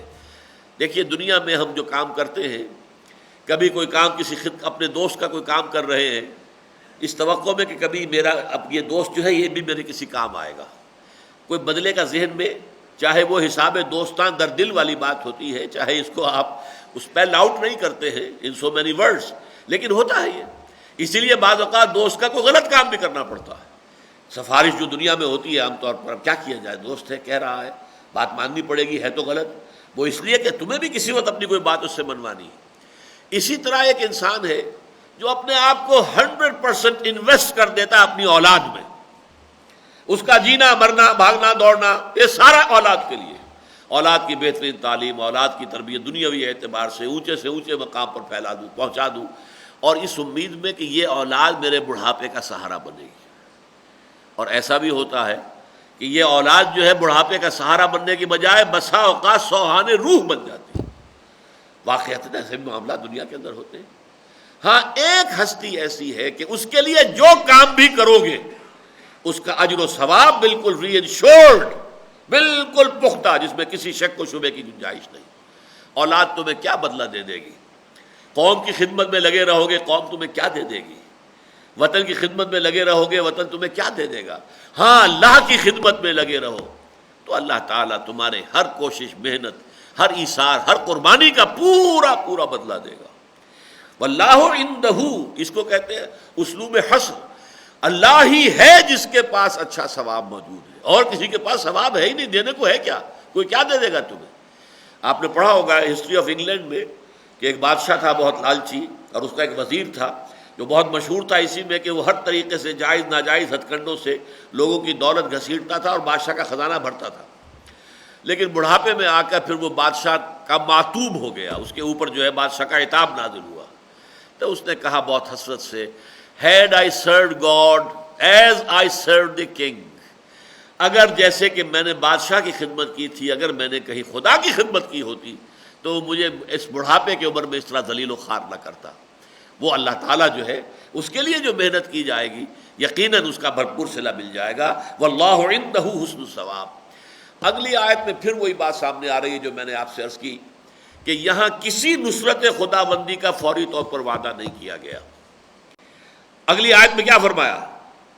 Speaker 2: دیکھیے دنیا میں ہم جو کام کرتے ہیں، کبھی کوئی کام کسی اپنے دوست کا کوئی کام کر رہے ہیں اس توقع میں کہ کبھی میرا اب یہ دوست جو ہے یہ بھی میرے کسی کام آئے گا، کوئی بدلے کا ذہن میں، چاہے وہ حساب دوستان در دل والی بات ہوتی ہے، چاہے اس کو آپ اس پہ لاؤٹ نہیں کرتے ہیں ان سو مینی ورڈز، لیکن ہوتا ہے یہ۔ اسی لیے بعض اوقات دوست کا کوئی غلط کام بھی کرنا پڑتا ہے۔ سفارش جو دنیا میں ہوتی ہے عام طور پر، اب کیا کیا جائے، دوست ہے کہہ رہا ہے، بات ماننی پڑے گی، ہے تو غلط، وہ اس لیے کہ تمہیں بھی کسی وقت اپنی کوئی بات اس سے منوانی ہے۔ اسی طرح ایک انسان ہے جو اپنے آپ کو 100% انویسٹ کر دیتا ہے اپنی اولاد میں، اس کا جینا مرنا بھاگنا دوڑنا یہ سارا اولاد کے لیے، اولاد کی بہترین تعلیم، اولاد کی تربیت دنیاوی اعتبار سے اونچے مقام پر پھیلا دوں، پہنچا دوں، اور اس امید میں کہ یہ اولاد میرے بڑھاپے کا سہارا بنے گی۔ اور ایسا بھی ہوتا ہے کہ یہ اولاد جو ہے بڑھاپے کا سہارا بننے کی بجائے بسا اوقات سوہان روح بن جاتی ہے۔ واقعات ایسے معاملات دنیا کے اندر ہوتے ہیں۔ ہاں ایک ہستی ایسی ہے کہ اس کے لیے جو کام بھی کرو گے اس کا اجر و ثواب بالکل ری انشورڈ، بالکل پختہ، جس میں کسی شک و شبے کی گنجائش نہیں۔ اولاد تمہیں کیا بدلہ دے دے گی؟ قوم کی خدمت میں لگے رہو گے، قوم تمہیں کیا دے دے گی؟ وطن کی خدمت میں لگے رہو گے، وطن تمہیں کیا دے دے گا؟ ہاں اللہ کی خدمت میں لگے رہو تو اللہ تعالیٰ تمہارے ہر کوشش، محنت، ہر ایثار، ہر قربانی کا پورا پورا بدلہ دے گا۔ واللہ عندہ، اس کو کہتے ہیں اسلوب حصر، اللہ ہی ہے جس کے پاس اچھا ثواب موجود ہے، اور کسی کے پاس ثواب ہے ہی نہیں، دینے کو ہے کیا، کوئی کیا دے دے گا تمہیں؟ آپ نے پڑھا ہوگا ہسٹری آف انگلینڈ میں کہ ایک بادشاہ تھا بہت لالچی، اور اس کا ایک وزیر تھا جو بہت مشہور تھا اسی میں کہ وہ ہر طریقے سے جائز ناجائز ہتھ کنڈوں سے لوگوں کی دولت گھسیٹتا تھا اور بادشاہ کا خزانہ بھرتا تھا۔ لیکن بڑھاپے میں آ کر پھر وہ بادشاہ کا معتوب ہو گیا، اس کے اوپر جو ہے بادشاہ کا عتاب نازل ہوا۔ تو اس نے کہا بہت حسرت سے، Had I served God as I served the king، اگر جیسے کہ میں نے بادشاہ کی خدمت کی تھی، اگر میں نے کہیں خدا کی خدمت کی ہوتی تو مجھے اس بڑھاپے کی عمر میں اس طرح ذلیل و خوار نہ کرتا۔ وہ اللہ تعالیٰ جو ہے اس کے لیے جو محنت کی جائے گی یقیناً اس کا بھرپور صلہ مل جائے گا۔ واللہ عندہ حسن الثواب۔ اگلی آیت میں پھر وہی بات سامنے آ رہی ہے جو میں نے آپ سے عرض کی کہ یہاں کسی نصرت خداوندی کا فوری طور پر وعدہ نہیں کیا گیا۔ اگلی آیت میں کیا فرمایا؟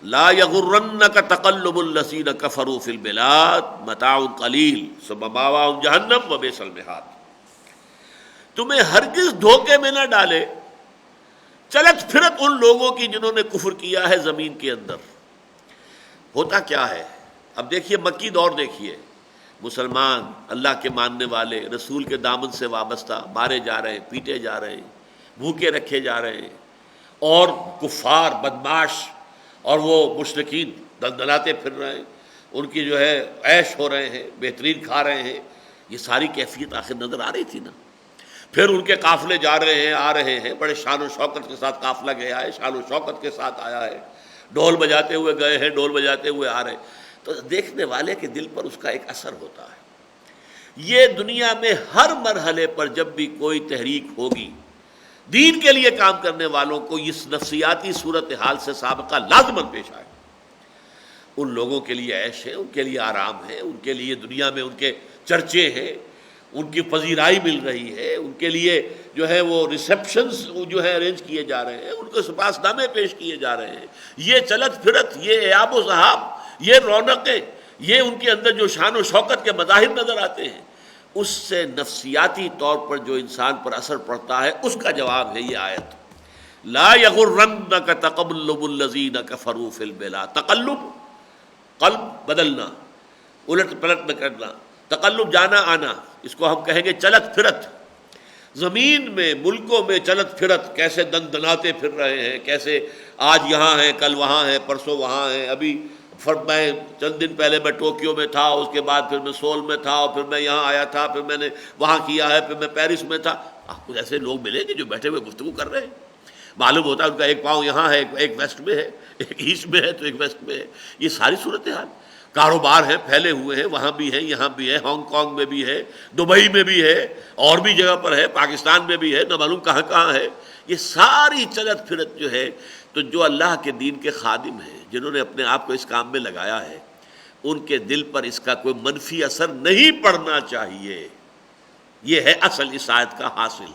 Speaker 2: لا یغرنک تقلب الذین کفروا فی البلاد متاع قلیل ثم مأواہم جہنم وبئس المہاد۔ تمہیں ہرگز دھوکے میں نہ ڈالے چلت پھرت ان لوگوں کی جنہوں نے کفر کیا ہے زمین کے اندر۔ ہوتا کیا ہے؟ اب دیکھیے مکی دور دیکھیے، مسلمان اللہ کے ماننے والے رسول کے دامن سے وابستہ مارے جا رہے ہیں، پیٹے جا رہے ہیں، بھوکے رکھے جا رہے ہیں، اور کفار بدماش اور وہ مشرکین دلدلاتے پھر رہے ہیں، ان کی جو ہے عیش ہو رہے ہیں، بہترین کھا رہے ہیں۔ یہ ساری کیفیت آخر نظر آ رہی تھی نا۔ پھر ان کے قافلے جا رہے ہیں، آ رہے ہیں، بڑے شان و شوکت کے ساتھ قافلہ گیا ہے، شان و شوکت کے ساتھ آیا ہے، ڈھول بجاتے ہوئے گئے ہیں، ڈھول بجاتے ہوئے آ رہے ہیں، تو دیکھنے والے کے دل پر اس کا ایک اثر ہوتا ہے۔ یہ دنیا میں ہر مرحلے پر جب بھی کوئی تحریک ہوگی، دین کے لیے کام کرنے والوں کو اس نفسیاتی صورتحال سے سابقہ لازماً پیش آئے۔ ان لوگوں کے لیے عیش ہے، ان کے لیے آرام ہے، ان کے لیے دنیا میں ان کے چرچے ہیں، ان کی پذیرائی مل رہی ہے، ان کے لیے جو ہے وہ ریسیپشنز جو ہے ارینج کیے جا رہے ہیں، ان کو سپاس نامے پیش کیے جا رہے ہیں۔ یہ چلت پھرت، یہ ایاب و ذہاب، یہ رونقیں، یہ ان کے اندر جو شان و شوکت کے مظاہر نظر آتے ہیں، اس سے نفسیاتی طور پر جو انسان پر اثر پڑتا ہے اس کا جواب ہے یہ آیت. لا یغرنک تقلب الذین کفروا فی البلاد. تقلب قلب بدلنا، الٹ پلٹ نہ کرنا. تقلب جانا آنا، اس کو ہم کہیں گے چلت پھرت. زمین میں ملکوں میں چلت پھرت، کیسے دن دناتے پھر رہے ہیں، کیسے آج یہاں ہیں کل وہاں ہیں پرسوں وہاں ہیں. ابھی میں چند دن پہلے میں ٹوکیو میں تھا، اس کے بعد پھر میں سول میں تھا، اور پھر میں یہاں آیا تھا، پھر میں نے وہاں کیا ہے، پھر میں پیرس میں تھا. آپ کو ایسے لوگ ملیں گے جو بیٹھے ہوئے گفتگو کر رہے ہیں. معلوم ہوتا ہے ان کا ایک پاؤں یہاں ہے، ایک ویسٹ میں ہے، ایک ایسٹ میں ہے تو ایک ویسٹ میں ہے. یہ ساری صورتحال. کاروبار ہیں پھیلے ہوئے ہیں، وہاں بھی ہیں یہاں بھی ہے، ہانگ کانگ میں بھی ہے، دبئی میں بھی ہے، اور بھی جگہ پر ہے، پاکستان میں بھی ہے، نہ معلوم کہاں کہاں ہے. یہ ساری چلت پھرت جو ہے، تو جو اللہ کے دین کے خادم ہیں، جنہوں نے اپنے آپ کو اس کام میں لگایا ہے، ان کے دل پر اس کا کوئی منفی اثر نہیں پڑنا چاہیے. یہ ہے اصل اس آیت کا حاصل.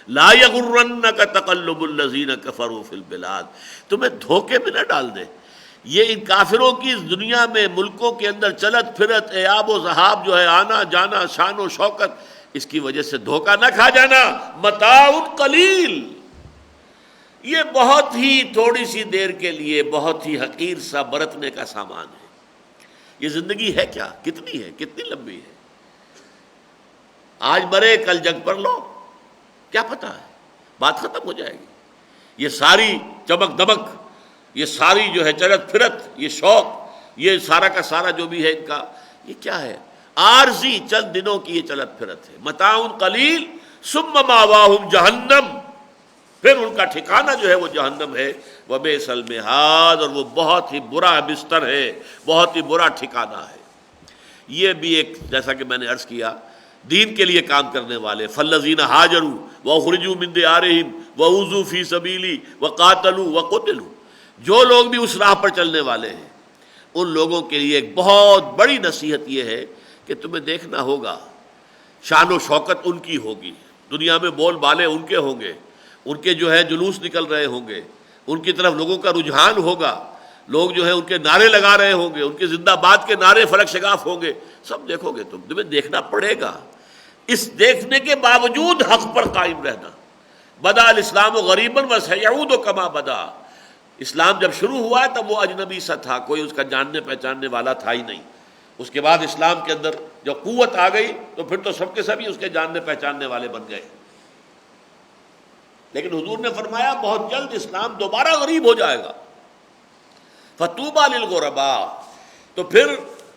Speaker 2: لا یغرنک تقلب الذین کفروا فی البلاد. تمہیں دھوکے میں نہ ڈال دے. یہ ان کافروں کی اس دنیا میں ملکوں کے اندر چلت پھرت، ایاب و ذہاب جو ہے، آنا جانا، شان و شوکت، اس کی وجہ سے دھوکہ نہ کھا جانا. متاع قلیل، یہ بہت ہی تھوڑی سی دیر کے لیے بہت ہی حقیر سا برتنے کا سامان ہے. یہ زندگی ہے کیا؟ کتنی ہے؟ کتنی لمبی ہے؟ آج مرے کل جنگ پر لو، کیا پتہ ہے، بات ختم ہو جائے گی. یہ ساری چمک دمک، یہ ساری جو ہے چلت پھرت، یہ شوق، یہ سارا کا سارا جو بھی ہے ان کا، یہ کیا ہے؟ عارضی چند دنوں کی یہ چلت پھرت ہے. متاع قلیل ثم مأواہم جہنم، پھر ان کا ٹھکانہ جو ہے وہ جہنم ہے. وبئس المہاد، اور وہ بہت ہی برا بستر ہے، بہت ہی برا ٹھکانہ ہے. یہ بھی ایک، جیسا کہ میں نے عرض کیا، دین کے لیے کام کرنے والے، فالذین ہاجروا واخرجوا من دیارہم واوذوا فی سبیلی وقاتلوا وقتلوا، جو لوگ بھی اس راہ پر چلنے والے ہیں، ان لوگوں کے لیے ایک بہت بڑی نصیحت یہ ہے کہ تمہیں دیکھنا ہوگا، شان و شوکت ان کی ہوگی، دنیا میں بول بالے ان کے ہوں گے، ان کے جو ہے جلوس نکل رہے ہوں گے، ان کی طرف لوگوں کا رجحان ہوگا، لوگ جو ہے ان کے نعرے لگا رہے ہوں گے، ان کے زندہ باد کے نعرے فلک شگاف ہوں گے. سب دیکھو گے، تمہیں دیکھنا پڑے گا. اس دیکھنے کے باوجود حق پر قائم رہنا. بدا الاسلام غریبا وسیعود کما بدا. اسلام جب شروع ہوا ہے تب وہ اجنبی سا تھا، کوئی اس کا جاننے پہچاننے والا تھا ہی نہیں. اس کے بعد اسلام کے اندر جب قوت آ گئی تو پھر تو سب کے سبھی اس کے جاننے پہچاننے والے بن گئے. لیکن حضور نے فرمایا بہت جلد اسلام دوبارہ غریب ہو جائے گا. فطوبی للغرباء، تو پھر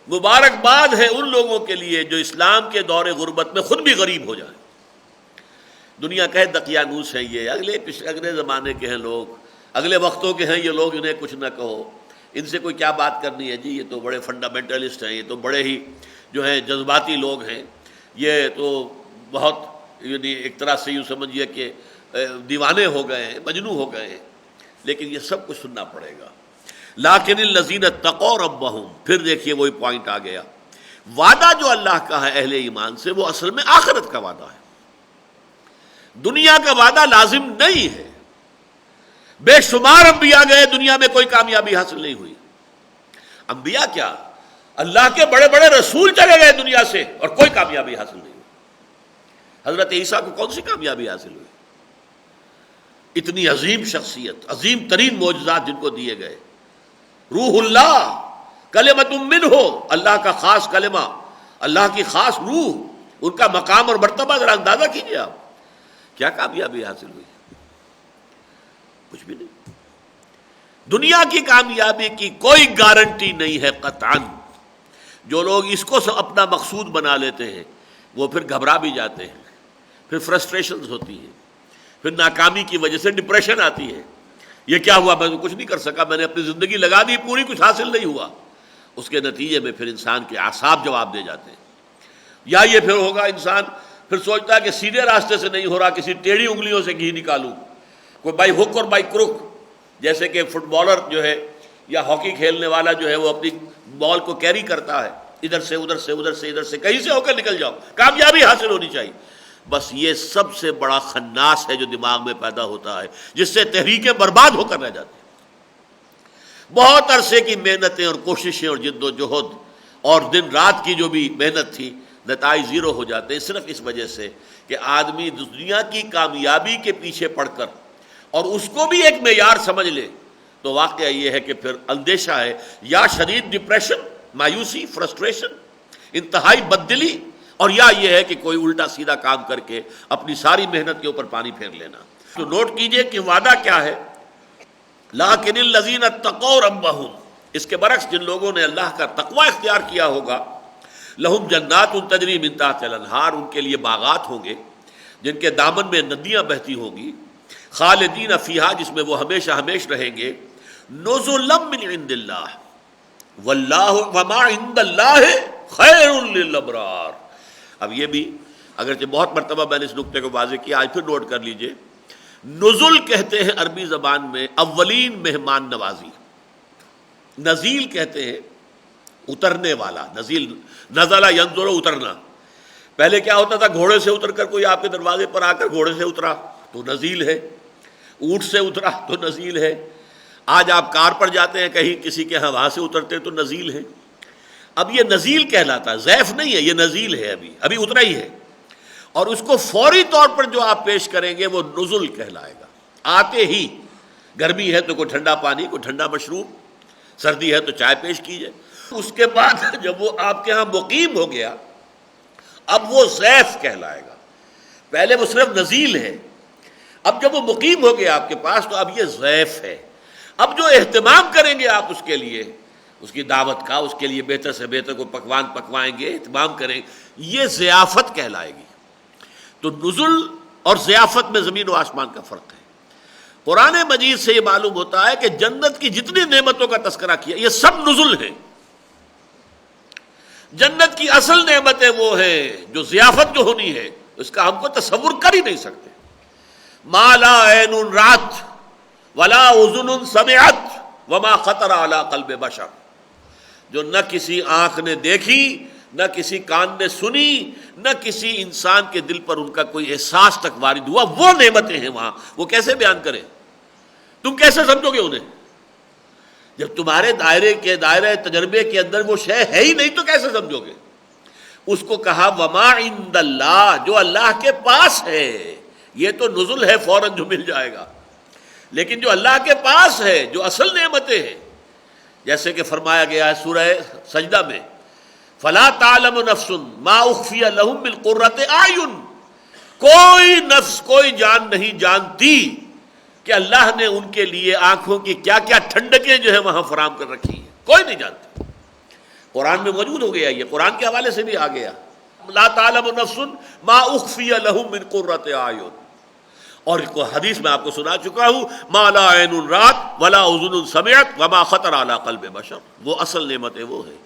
Speaker 2: مبارکباد ہے ان لوگوں کے لیے جو اسلام کے دور غربت میں خود بھی غریب ہو جائیں. دنیا کہے دقیانوس ہیں، یہ اگلے زمانے کے ہیں لوگ، اگلے وقتوں کے ہیں یہ لوگ، انہیں کچھ نہ کہو، ان سے کوئی کیا بات کرنی ہے جی، یہ تو بڑے فنڈامنٹلسٹ ہیں، یہ تو بڑے ہی جو ہیں جذباتی لوگ ہیں، یہ تو بہت یعنی ایک طرح سے یوں سمجھیے کہ دیوانے ہو گئے ہیں، مجنوں ہو گئے ہیں. لیکن یہ سب کچھ سننا پڑے گا. لیکن الذین اتقوا ربہم، پھر دیکھیے وہی پوائنٹ آ گیا. وعدہ جو اللہ کا ہے اہل ایمان سے، وہ اصل میں آخرت کا وعدہ ہے، دنیا کا وعدہ لازم نہیں ہے. بے شمار انبیاء گئے، دنیا میں کوئی کامیابی حاصل نہیں ہوئی. انبیاء کیا، اللہ کے بڑے بڑے رسول چلے گئے دنیا سے اور کوئی کامیابی حاصل نہیں ہوئی. حضرت عیسیٰ کو کون سی کامیابی حاصل ہوئی؟ اتنی عظیم شخصیت، عظیم ترین معجزات جن کو دیے گئے. روح اللہ، کلمۃ منہ، اللہ کا خاص کلمہ، اللہ کی خاص روح، ان کا مقام اور مرتبہ ذرا اندازہ کیجیے آپ. کیا کامیابی حاصل ہوئی؟ کچھ بھی نہیں. دنیا کی کامیابی کی کوئی گارنٹی نہیں ہے قطعاً. جو لوگ اس کو اپنا مقصود بنا لیتے ہیں وہ پھر گھبرا بھی جاتے ہیں، پھر فرسٹریشنز ہوتی ہیں، پھر ناکامی کی وجہ سے ڈپریشن آتی ہے. یہ کیا ہوا، میں کچھ نہیں کر سکا، میں نے اپنی زندگی لگا دی پوری، کچھ حاصل نہیں ہوا. اس کے نتیجے میں پھر انسان کے اعصاب جواب دے جاتے ہیں. یا یہ پھر ہوگا انسان پھر سوچتا ہے کہ سیدھے راستے سے نہیں ہو رہا، کسی ٹیڑھی انگلیوں سے گھی نکالوں، کوئی بائی ہک اور بائی کروک. جیسے کہ فٹ بالر جو ہے یا ہاکی کھیلنے والا جو ہے وہ اپنی بال کو کیری کرتا ہے، ادھر سے ادھر سے ادھر سے ادھر سے، کہیں سے ہو کر نکل جاؤ، کامیابی حاصل ہونی چاہیے. بس یہ سب سے بڑا خناس ہے جو دماغ میں پیدا ہوتا ہے، جس سے تحریکیں برباد ہو کر رہ جاتی ہیں. بہت عرصے کی محنتیں اور کوششیں اور جد و جہد اور دن رات کی جو بھی محنت تھی، نتائج زیرو ہو جاتے ہیں صرف اس وجہ سے کہ آدمی دنیا کی کامیابی کے پیچھے پڑ کر اور اس کو بھی ایک معیار سمجھ لے، تو واقعہ یہ ہے کہ پھر اندیشہ ہے یا شدید ڈپریشن، مایوسی، فرسٹریشن، انتہائی بددلی، اور یا یہ ہے کہ کوئی الٹا سیدھا کام کر کے اپنی ساری محنت کے اوپر پانی پھیر لینا۔ تو نوٹ کیجئے کہ وعدہ کیا ہے، لیکن الذین اتقوا ربہم، اس کے برعکس جن لوگوں نے اللہ کا تقوی اختیار کیا ہوگا، لہم جنات تجری من تحتہا الانہار، ان کے لیے باغات ہوں گے جن کے دامن میں ندیاں بہتی ہوں گی، خالدین فیہا، جس میں وہ ہمیشہ ہمیش رہیں گے، نزلا من عند اللہ واللہ وما عند اللہ خیر للابرار۔ اب یہ بھی اگرچہ بہت مرتبہ میں نے اس نقطے کو واضح کیا، آج پھر نوٹ کر لیجئے، نزل کہتے ہیں عربی زبان میں اولین مہمان نوازی، نزیل کہتے ہیں اترنے والا، نزیل، نزلہ ینزل، اترنا۔ پہلے کیا ہوتا تھا، گھوڑے سے اتر کر کوئی آپ کے دروازے پر آ کر گھوڑے سے اترا تو نزیل ہے، اونٹ سے اترا تو نزیل ہے، آج آپ کار پر جاتے ہیں کہیں کسی کے ہاں، وہاں سے اترتے تو نزیل ہے۔ اب یہ نزیل کہلاتا ہے، ضیف نہیں ہے، یہ نزیل ہے، ابھی اترا ہی ہے، اور اس کو فوری طور پر جو آپ پیش کریں گے وہ نزل کہلائے گا۔ آتے ہی، گرمی ہے تو کوئی ٹھنڈا پانی، کوئی ٹھنڈا مشروب، سردی ہے تو چائے پیش کیجئے۔ اس کے بعد جب وہ آپ کے ہاں مقیم ہو گیا، اب وہ ضیف کہلائے گا۔ پہلے وہ صرف نزیل ہے، اب جب وہ مقیم ہو گیا آپ کے پاس تو اب یہ ضیف ہے۔ اب جو اہتمام کریں گے آپ اس کے لیے، اس کی دعوت کا، اس کے لیے بہتر سے بہتر کو پکوان پکوائیں گے، اہتمام کریں، یہ ضیافت کہلائے گی۔ تو نزل اور ضیافت میں زمین و آسمان کا فرق ہے۔ قرآن مجید سے یہ معلوم ہوتا ہے کہ جنت کی جتنی نعمتوں کا تذکرہ کیا یہ سب نزل ہیں۔ جنت کی اصل نعمتیں وہ ہیں جو ضیافت جو ہونی ہے اس کا ہم کو تصور کر ہی نہیں سکتے۔ ما لا عین رات ولا اذن سمعت وما خطر علی قلب بشر، جو نہ کسی آنکھ نے دیکھی، نہ کسی کان نے سنی، نہ کسی انسان کے دل پر ان کا کوئی احساس تک وارد ہوا، وہ نعمتیں ہیں وہاں۔ وہ کیسے بیان کریں، تم کیسے سمجھو گے انہیں؟ جب تمہارے دائرے تجربے کے اندر وہ شے ہے ہی نہیں تو کیسے سمجھو گے؟ اس کو کہا وما عند اللہ، جو اللہ کے پاس ہے۔ یہ تو نزل ہے، فوراً جو مل جائے گا، لیکن جو اللہ کے پاس ہے، جو اصل نعمتیں ہیں، جیسے کہ فرمایا گیا ہے سورہ سجدہ میں، فلا تعلم نفس ما اخفی لهم من قرۃ اعین، کوئی نفس، کوئی جان نہیں جانتی کہ اللہ نے ان کے لیے آنکھوں کی کیا کیا ٹھنڈکیں جو ہے وہاں فراہم کر رکھی ہیں، کوئی نہیں جانتا۔ قرآن میں موجود ہو گیا، یہ قرآن کے حوالے سے بھی آ گیا، لا تعلم نفس ما اخفی لهم من قرۃ اعین۔ اور حدیث میں آپ کو سنا چکا ہوں، ما لا عین رات ولا اذن سمعت وما خطر علی قلب بشر، وہ اصل نعمتیں وہ ہیں۔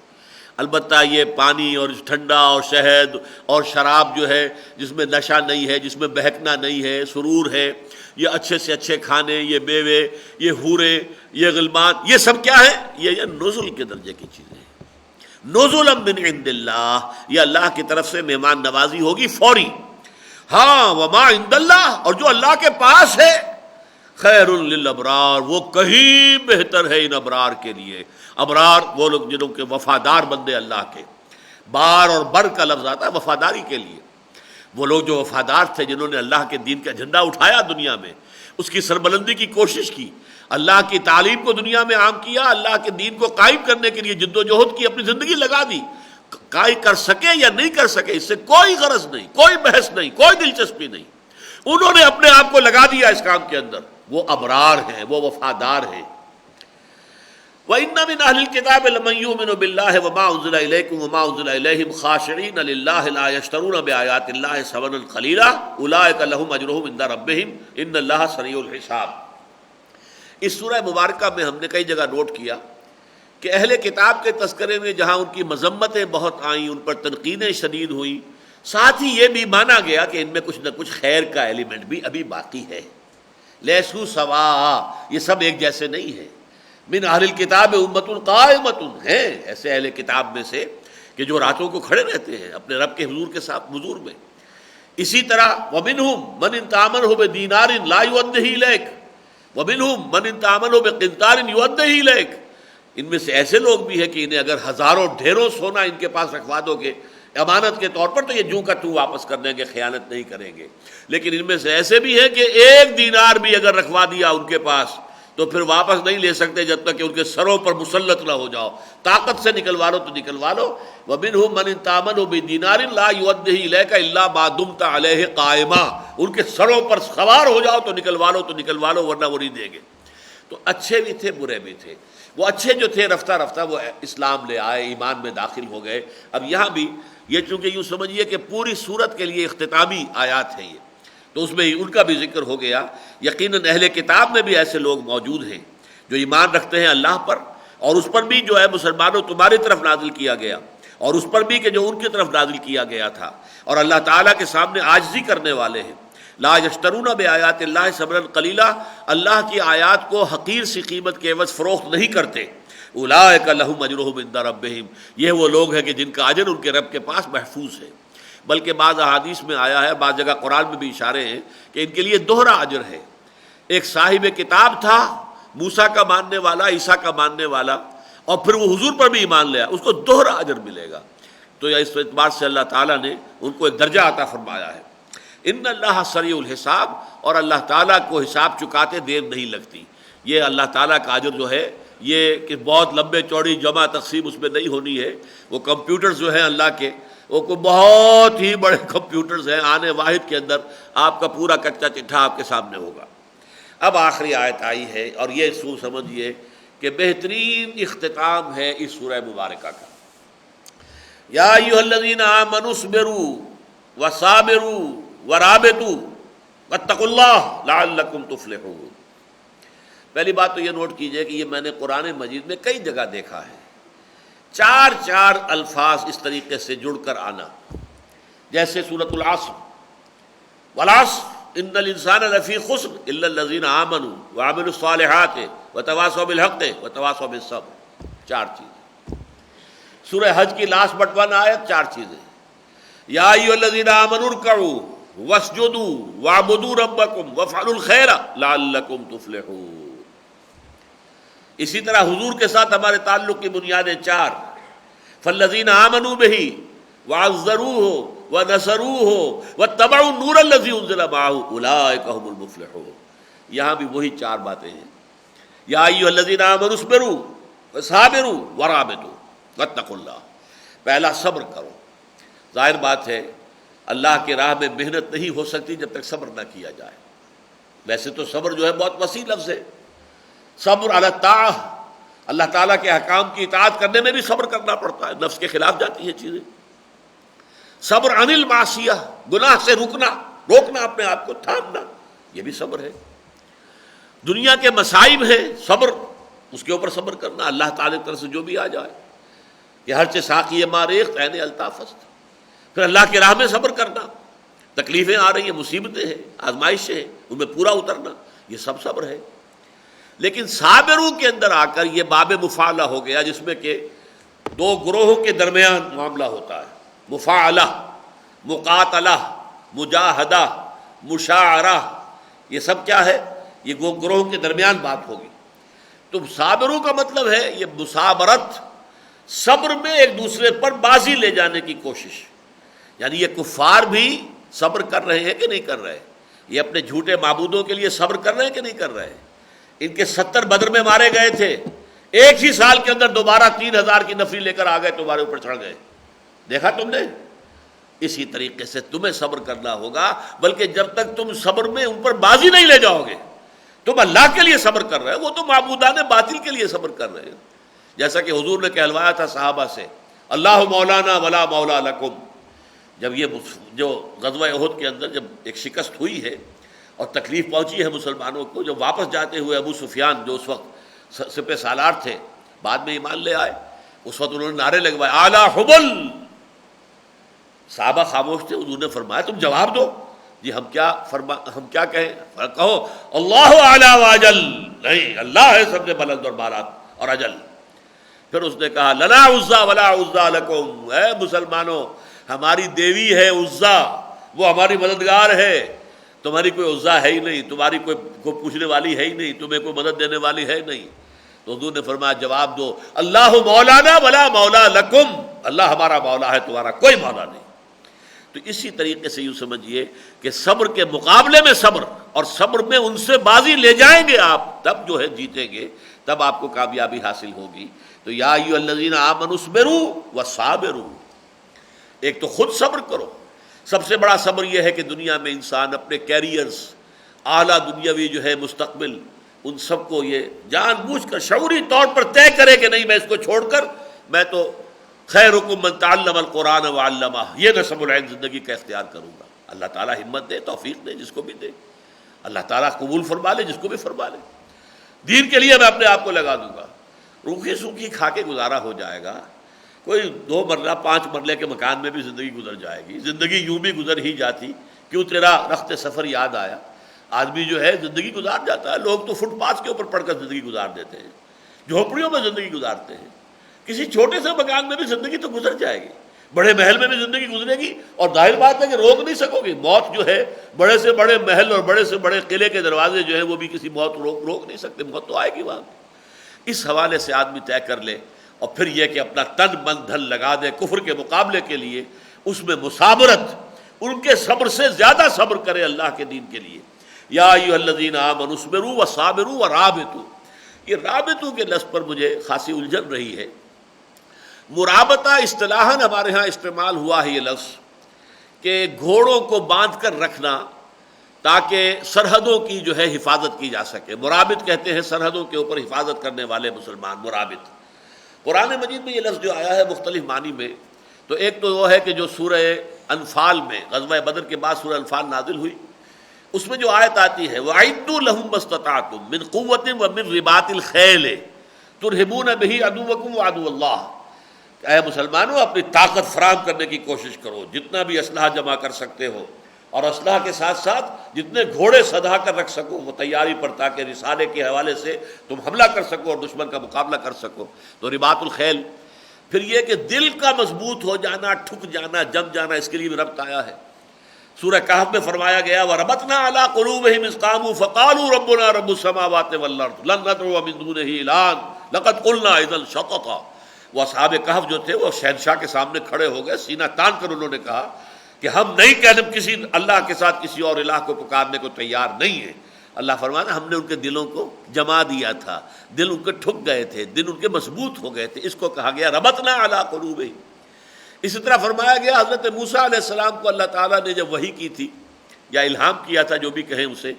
Speaker 2: البتہ یہ پانی اور ٹھنڈا اور شہد اور شراب جو ہے جس میں نشہ نہیں ہے، جس میں بہکنا نہیں ہے، سرور ہے، یہ اچھے سے اچھے کھانے، یہ میوے، یہ حورے، یہ غلمان، یہ سب کیا ہے؟ یہ نزل کے درجے کی چیزیں ہیں۔ نزلا من عند اللہ، یہ اللہ کی طرف سے مہمان نوازی ہوگی فوری۔ ہاں وما عند اللہ، اور جو اللہ کے پاس ہے، خیر للابرار، وہ کہیں بہتر ہے ان ابرار کے لیے۔ ابرار وہ لوگ جنہوں کے وفادار بندے اللہ کے، بار اور بر کا لفظ آتا ہے وفاداری کے لیے۔ وہ لوگ جو وفادار تھے، جنہوں نے اللہ کے دین کا جھنڈا اٹھایا دنیا میں، اس کی سربلندی کی کوشش کی، اللہ کی تعلیم کو دنیا میں عام کیا، اللہ کے دین کو قائم کرنے کے لیے جد و جہد کی، اپنی زندگی لگا دی۔ قائم کر سکے یا نہیں کر سکے اس سے کوئی غرض نہیں، کوئی بحث نہیں، کوئی دلچسپی نہیں، انہوں نے اپنے آپ کو لگا دیا اس کام کے اندر، وہ ابرار ہیں، وہ وفادار ہیں۔ وَإِنَّ مِنْ أَهْلِ الْكِتَابِ لَمَنْ يُؤْمِنُ بِاللَّهِ وَمَا أُنزِلَ إِلَيْكُمْ وَمَا أُنزِلَ إِلَيْهِمْ خَاشِعِينَ لِلَّهِ لَا يَشْتَرُونَ بِآيَاتِ اللَّهِ ثَمَنًا قَلِيلًا أُولَٰئِكَ لَهُمْ أَجْرُهُمْ عِندَ رَبِّهِمْ إِنَّ اللَّهَ سَرِيعُ الْحِسَابِ۔ اس سورہ مبارکہ میں ہم نے کئی جگہ نوٹ کیا کہ اہل کتاب کے تذکرے میں جہاں ان کی مذمتیں بہت آئیں، ان پر تنقیدیں شدید ہوئیں، ساتھ ہی یہ بھی مانا گیا کہ ان میں کچھ نہ کچھ خیر کا ایلیمنٹ بھی ابھی باقی ہے۔ لیسو سوا، یہ سب ایک جیسے نہیں ہیں۔ من اہل الکتاب امۃ قائمۃ، ہیں ایسے اہل کتاب میں سے کہ جو راتوں کو کھڑے رہتے ہیں اپنے رب کے حضور کے ساتھ حضور میں۔ اسی طرح ومنہم من ان تامنہ بدینار لا یؤدہ الیک ومنہم من ان تامنہ بقنطار یؤدہ الیک، ان میں سے ایسے لوگ بھی ہیں کہ انہیں اگر ہزاروں ڈھیروں سونا ان کے پاس رکھوا دو گے، امانت کے طور پر تو یہ جوں کا توں واپس کر دیں گے، خیانت نہیں کریں گے. لیکن ان میں سے ایسے بھی ہیں کہ ایک دینار بھی اگر رکھوا دیا ان کے پاس تو پھر واپس نہیں لے سکتے جب تک کہ ان کے سروں پر مسلط نہ ہو جاؤ. طاقت سے نکلوا لو تو نکلوا لو. وَمِنْهُمْ مَنْ إِنْ تَأْمَنْهُ بِدِينَارٍ لَا يُؤَدِّهِ إِلَيْكَ إِلَّا مَا دُمْتَ عَلَيْهِ قَائِمًا. ان کے سروں پر سوار ہو جاؤ تو نکلوا لو ورنہ وہ نہیں دیں گے. تو اچھے بھی تھے برے بھی تھے. وہ اچھے جو تھے رفتہ رفتہ وہ اسلام لے آئے، ایمان میں داخل ہو گئے. اب یہاں بھی یہ چونکہ یوں سمجھیے کہ پوری سورت کے لیے اختتامی آیات ہیں یہ، تو اس میں ان کا بھی ذکر ہو گیا. یقیناً اہل کتاب میں بھی ایسے لوگ موجود ہیں جو ایمان رکھتے ہیں اللہ پر، اور اس پر بھی جو ہے مسلمانوں تمہاری طرف نازل کیا گیا، اور اس پر بھی کہ جو ان کی طرف نازل کیا گیا تھا، اور اللہ تعالیٰ کے سامنے عاجزی کرنے والے ہیں. لا یشترون بآیات اللہ ثمنا قلیلا، اللہ کی آیات کو حقیر سی قیمت کے عوض فروخت نہیں کرتے. اولئک لہم اجرہم عند ربہم، یہ وہ لوگ ہیں کہ جن کا اجر ان کے رب کے پاس محفوظ ہے. بلکہ بعض احادیث میں آیا ہے، بعض جگہ قرآن میں بھی اشارے ہیں کہ ان کے لیے دوہرا اجر ہے. ایک صاحب کتاب تھا، موسیٰ کا ماننے والا، عیسیٰ کا ماننے والا، اور پھر وہ حضور پر بھی ایمان لیا، اس کو دوہرا اجر ملے گا. تو اس اعتبار سے اللہ تعالیٰ نے ان کو ایک درجہ عطا فرمایا ہے. ان اللہ سریع الحساب، اور اللہ تعالیٰ کو حساب چکاتے دیر نہیں لگتی. یہ اللہ تعالیٰ کا اجر جو ہے یہ کہ بہت لمبے چوڑی جمع تقسیم اس میں نہیں ہونی ہے. وہ کمپیوٹرز جو ہیں اللہ کے، وہ کوئی بہت ہی بڑے کمپیوٹرز ہیں، آنے واحد کے اندر آپ کا پورا کچا چٹھا آپ کے سامنے ہوگا. اب آخری آیت آئی ہے، اور یہ سمجھیے کہ بہترین اختتام ہے اس سورہ مبارکہ کا. یا ایھا الذین آمنوا اصبروا وصابروا ورابطوا واتقوا اللہ لعلکم تفلحون. پہلی بات تو یہ نوٹ کیجئے کہ یہ میں نے قرآن مجید میں کئی جگہ دیکھا ہے، چار الفاظ اس طریقے سے جڑ کر آنا. جیسے سورۃ العصر، والعصر ان الانسان لفی خسر الا الذین آمنوا وعملوا الصالحات وتواصوا بالحق وتواصوا بالصبر. چار چیزیں. سورہ حج کی لاسٹ بٹ ون آیت، چار چیزیں. یا ایھا الذین آمنوا ارکعوا واسجدوا واعبدوا ربکم وافعلوا الخیر لعلکم تفلحون. اسی طرح حضور کے ساتھ ہمارے تعلق کی بنیادیں چار. فالذین آمنوا بہ وعزروہ ونصروہ واتبعوا النور الذی انزل معہ اولئک هم المفلحون. یہاں بھی وہی چار باتیں ہیں. یا ایھا الذین آمنوا اصبروا وصابروا ورابطوا واتقوا اللہ. پہلا صبر کرو. ظاہر بات ہے اللہ کی راہ میں محنت نہیں ہو سکتی جب تک صبر نہ کیا جائے. ویسے تو صبر جو ہے بہت وسیع لفظ ہے. صبر علی الطاعہ، اللہ تعالیٰ کے احکام کی اطاعت کرنے میں بھی صبر کرنا پڑتا ہے، نفس کے خلاف جاتی ہیں چیزیں. صبر عن المعصیہ، گناہ سے روکنا اپنے آپ کو، تھامنا، یہ بھی صبر ہے. دنیا کے مصائب ہیں، صبر، اس کے اوپر صبر کرنا، اللہ تعالیٰ کی طرف سے جو بھی آ جائے. کہ ہر چیز ساقی ماریخت عین الطافست. پھر اللہ کی راہ میں صبر کرنا، تکلیفیں آ رہی ہیں، مصیبتیں ہیں، آزمائشیں ہیں، ان میں پورا اترنا، یہ سب صبر ہے. لیکن صابروں کے اندر آ کر یہ باب مفاعلہ ہو گیا، جس میں کہ دو گروہوں کے درمیان معاملہ ہوتا ہے. مفاعلہ، مقاتلہ، مجاہدہ، مشاعرہ، یہ سب کیا ہے؟ یہ گروہوں کے درمیان بات ہوگی. تو صابروں کا مطلب ہے یہ مصابرت، صبر میں ایک دوسرے پر بازی لے جانے کی کوشش. یعنی یہ کفار بھی صبر کر رہے ہیں کہ نہیں کر رہے؟ یہ اپنے جھوٹے معبودوں کے لیے صبر کر رہے ہیں کہ نہیں کر رہے؟ ان کے 70 بدر میں مارے گئے تھے، ایک ہی سال کے اندر دوبارہ 3000 کی نفری لے کر آ گئے، تمہارے اوپر چڑھ گئے. دیکھا تم نے؟ اسی طریقے سے تمہیں صبر کرنا ہوگا. بلکہ جب تک تم صبر میں ان پر بازی نہیں لے جاؤ گے، تم اللہ کے لیے صبر کر رہے ہو، وہ تو معبودان باطل کے لیے صبر کر رہے ہیں. جیسا کہ حضور نے کہلوایا تھا صحابہ سے، اللہ مولانا ولا مولا لکم. جب یہ جو غزوہ احد کے اندر جب ایک شکست ہوئی ہے اور تکلیف پہنچی ہے مسلمانوں کو، جب واپس جاتے ہوئے ابو سفیان جو اس وقت سپہ سالار تھے، بعد میں ایمان لے آئے، اس وقت انہوں نے نعرے لگوائے اعلیٰ حبل. صحابہ خاموش تھے. حضور نے فرمایا تم جواب دو. جی ہم کیا کہیں؟ کہو اللہ اعلیٰ واجل. نہیں، اللہ ہے سب سے بلند اور بالا اور اجل. پھر اس نے کہا لنا عزا ولا عزا لکم. اے مسلمانوں، ہماری دیوی ہے عزا، وہ ہماری مددگار ہے، تمہاری کوئی عزا ہے ہی نہیں، تمہاری کوئی پوچھنے والی ہے ہی نہیں، تمہیں کوئی مدد دینے والی ہے نہیں. تو حضور نے فرمایا جواب دو اللہ مولانا ولا مولا لکم. اللہ ہمارا مولا ہے، تمہارا کوئی مولا نہیں۔ تو اسی طریقے سے یوں سمجھیے کہ صبر کے مقابلے میں صبر، اور صبر میں ان سے بازی لے جائیں گے آپ، تب جو ہے جیتیں گے، تب آپ کو کامیابی حاصل ہوگی۔ تو یا ایھا الذین آمنوا اصبروا وصابروا، ایک تو خود صبر کرو۔ سب سے بڑا صبر یہ ہے کہ دنیا میں انسان اپنے کیریئرز، اعلیٰ دنیاوی جو ہے مستقبل، ان سب کو یہ جان بوجھ کر شعوری طور پر طے کرے کہ نہیں، میں اس کو چھوڑ کر میں تو خیرکم من تعلم القرآن وعلمہ، یہ نصب العین زندگی کا اختیار کروں گا۔ اللہ تعالیٰ ہمت دے، توفیق دے جس کو بھی دے، اللہ تعالیٰ قبول فرما لے جس کو بھی فرما لے۔ دین کے لیے میں اپنے آپ کو لگا دوں گا۔ روکھی سوکھی کھا کے گزارا ہو جائے گا، کوئی 2 مرلہ 5 مرلے کے مکان میں بھی زندگی گزر جائے گی، زندگی یوں بھی گزر ہی جاتی۔ کیوں تیرا رخت سفر یاد آیا؟ آدمی جو ہے زندگی گزار جاتا ہے، لوگ تو فٹ پاتھ کے اوپر پڑھ کر زندگی گزار دیتے ہیں، جھوپڑیوں میں زندگی گزارتے ہیں۔ کسی چھوٹے سے مکان میں بھی زندگی تو گزر جائے گی، بڑے محل میں بھی زندگی گزرے گی، اور ظاہر بات ہے کہ روک نہیں سکو گی۔ موت جو ہے، بڑے سے بڑے محل اور بڑے سے بڑے قلعے کے دروازے جو ہیں وہ بھی کسی موت روک نہیں سکتے، موت تو آئے گی وہاں۔ اس حوالے سے آدمی طے کر لے، اور پھر یہ کہ اپنا تن من دھن لگا دے کفر کے مقابلے کے لیے، اس میں مسابرت، ان کے صبر سے زیادہ صبر کرے اللہ کے دین کے لیے۔ یا ایھا الذین آمنوا اصبروا وصابروا ورابطوا، یہ رابطوں کے لفظ پر مجھے خاصی الجھن رہی ہے۔ مرابطہ اصطلاحاً ہمارے ہاں استعمال ہوا ہے یہ لفظ کہ گھوڑوں کو باندھ کر رکھنا تاکہ سرحدوں کی جو ہے حفاظت کی جا سکے۔ مرابط کہتے ہیں سرحدوں کے اوپر حفاظت کرنے والے مسلمان، مرابط۔ قرآن مجید میں یہ لفظ جو آیا ہے مختلف معنی میں، تو ایک تو وہ ہے کہ جو سورہ انفال میں، غزوہ بدر کے بعد سورہ انفال نازل ہوئی، اس میں جو آیت آتی ہے وَأَعِدُّوا لَهُم مَّا اسْتَطَعْتُم مِّن قُوَّةٍ وَمِن رِّبَاطِ الْخَيْلِ تُرْهِبُونَ بِهِ عَدُوَّكُمْ وَعَدُوَّ اللَّهِ، اے مسلمانوں اپنی طاقت فراہم کرنے کی کوشش کرو، جتنا بھی اسلحہ جمع کر سکتے ہو، اور اسلحہ کے ساتھ ساتھ جتنے گھوڑے سدھا کر رکھ سکو وہ تیاری پر، تاکہ رسالے کے حوالے سے تم حملہ کر سکو اور دشمن کا مقابلہ کر سکو۔ تو رباط الخیل، پھر یہ کہ دل کا مضبوط ہو جانا، ٹھک جانا، جم جانا، اس کے لیے بھی ربط آیا ہے۔ سورہ کہف میں فرمایا گیا وَرَبَطْنَا عَلَىٰ قُلُوبِهِمْ إِذْ قَامُوا فَقَالُوا رَبُّنَا رَبُّ السَّمَاوَاتِ وَالْأَرْضِ لَن نَّدْعُوَ مِن دُونِهِ إِلَٰهًا لَقَدْ قُلْنَا إِذًا شَطَطًا۔ وہ اصحاب کہف جو تھے وہ شہنشاہ کے سامنے کھڑے ہو گئے، سینہ تان کر انہوں نے کہا کہ ہم نہیں کہنے کسی اللہ کے ساتھ کسی اور الہ کو پکارنے کو تیار نہیں ہیں۔ اللہ فرمانا ہم نے ان کے دلوں کو جما دیا تھا، دل ان کے ٹھک گئے تھے، دل ان کے مضبوط ہو گئے تھے، اس کو کہا گیا ربطنا علی قلوبہم۔ اسی طرح فرمایا گیا حضرت موسیٰ علیہ السلام کو اللہ تعالیٰ نے جب وحی کی تھی یا الہام کیا تھا، جو بھی کہیں اسے،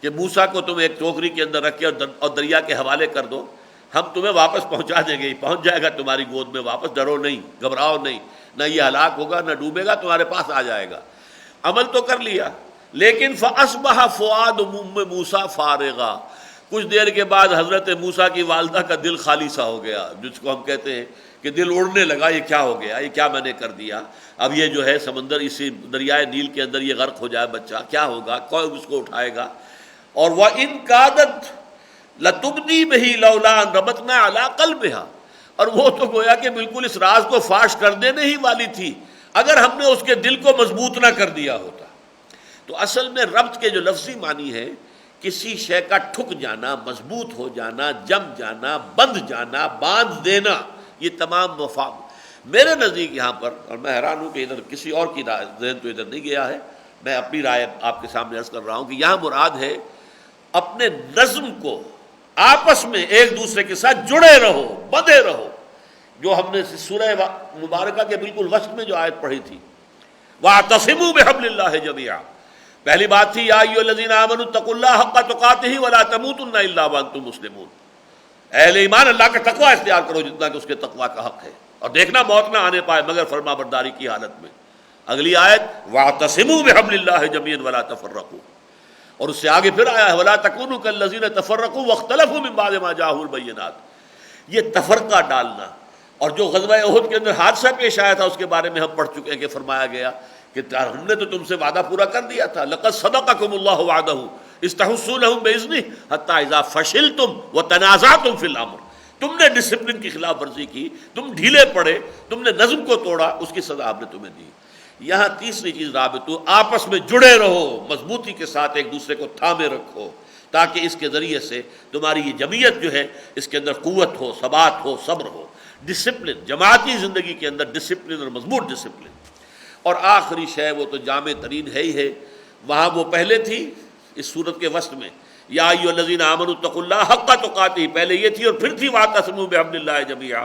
Speaker 2: کہ موسیٰ کو تم ایک ٹوکری کے اندر رکھ کے اور دریا کے حوالے کر دو، ہم تمہیں واپس پہنچا دیں گے، پہنچ جائے گا تمہاری گود میں واپس، ڈرو نہیں، گھبراؤ نہیں، نہ یہ ہلاک ہوگا نہ ڈوبے گا، تمہارے پاس آ جائے گا۔ عمل تو کر لیا، لیکن فَأَصْبَحَ فُؤَادُ مُوسیٰ فارغا، کچھ دیر کے بعد حضرت موسیٰ کی والدہ کا دل خالی سا ہو گیا، جس کو ہم کہتے ہیں کہ دل اڑنے لگا، یہ کیا ہو گیا، یہ کیا میں نے کر دیا، اب یہ جو ہے سمندر، اسی دریائے نیل کے اندر یہ غرق ہو جائے بچہ، کیا ہوگا، کون اس کو اٹھائے گا۔ اور وَإِن كَادَتْ لَتُبْدِي بِهِ لَوْلَا أَن رَبَطْنَا عَلَىٰ قَلْبِهَا، اور وہ تو گویا کہ بالکل اس راز کو فاش کر دینے ہی والی تھی اگر ہم نے اس کے دل کو مضبوط نہ کر دیا ہوتا۔ تو اصل میں ربط کے جو لفظی معنی ہے کسی شے کا ٹھک جانا، مضبوط ہو جانا، جم جانا، بندھ جانا، باندھ دینا، یہ تمام مفاہیم میرے نزدیک یہاں پر، اور میں حیران ہوں کہ ادھر کسی اور کی ذہن تو ادھر نہیں گیا ہے، میں اپنی رائے آپ کے سامنے عرض کر رہا ہوں کہ یہاں مراد ہے اپنے نظم کو آپس میں ایک دوسرے کے ساتھ جڑے رہو، بندھے رہو، جو ہم نے سورہ مبارکہ کے بالکل وسط میں جو آیت پڑھی تھی وَاعْتَصِمُوا بِحَبْلِ اللَّهِ جَمِيعًا، پہلی بات تھی یا ایھا الذین آمنوا اتقوا اللہ حق تقاتہ ولا تموتن الا وانتم مسلمون، اہل ایمان اللہ کا تقوی اختیار کرو جتنا کہ اس کے تقوی کا حق ہے، اور دیکھنا موت نہ آنے پائے مگر فرما برداری کی حالت میں۔ اگلی آیت وَاعْتَصِمُوا بِحَبْلِ اللَّهِ جَمِيعًا وَلَا تَفَرَّقُوا، اور اس سے آگے پھر آیا ہے وَلَا تَكُونُوا كَالَّذِينَ تَفَرَّقُوا وَاخْتَلَفُوا مِن بَعْدِ مَا جَاءَهُمُ الْبَيِّنَاتُ، یہ تفرقہ ڈالنا، اور جو غزوہ احد کے اندر حادثہ پیش آیا تھا اس کے بارے میں ہم پڑھ چکے ہیں کہ فرمایا گیا کہ ہم نے تو تم سے وعدہ پورا کر دیا تھا، لَقَدْ صَدَقَكُمُ اللَّهُ وَعْدَهُ إِذْ تَحُسُّونَهُم بِإِذْنِهِ حَتَّىٰ إِذَا فَشِلْتُمْ وَتَنَازَعْتُمْ فِي الْأَمْرِ، تم نے ڈسپلن کی خلاف ورزی کی، تم ڈھیلے پڑے، تم نے نظم کو توڑا، اس کی سزا ہم نے تمہیں دی۔ یہاں تیسری چیز رابطو، آپس میں جڑے رہو، مضبوطی کے ساتھ ایک دوسرے کو تھامے رکھو، تاکہ اس کے ذریعے سے تمہاری یہ جمعیت جو ہے اس کے اندر قوت ہو، ثبات ہو، صبر ہو۔ ڈسپلن، جماعتی زندگی کے اندر ڈسپلن اور مضبوط ڈسپلن. اور آخری شے وہ تو جامع ترین ہے ہی ہے، وہاں وہ پہلے تھی اس صورت کے وسط میں یا ایھا الذین آمنوا اتقوا اللہ حق تقاتہ، پہلے یہ تھی اور پھر تھی واعتصموا بحبل اللہ جمیعا.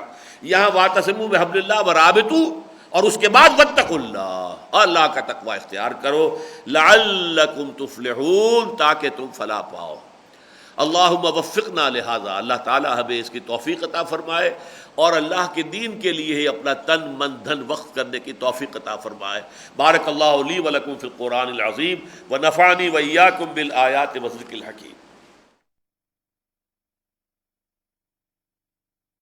Speaker 2: یہاں واعتصموا بحبل اللہ ورابطوا، اور اس کے بعد واتقوا اللہ، اللہ کا تقوی اختیار کرو، لعلکم تفلحون، تاکہ تم فلاح پاؤ. اللہم وفقنا لہذا، اللہ تعالیٰ ہمیں اس کی توفیق عطا فرمائے اور اللہ کے دین کے لیے ہی اپنا تن من دھن وقت کرنے کی توفیق عطا فرمائے. بارک اللہ لی ولکم فی القرآن العظیم ونفعنی وإیاکم بالآیات والذکر الحکیم.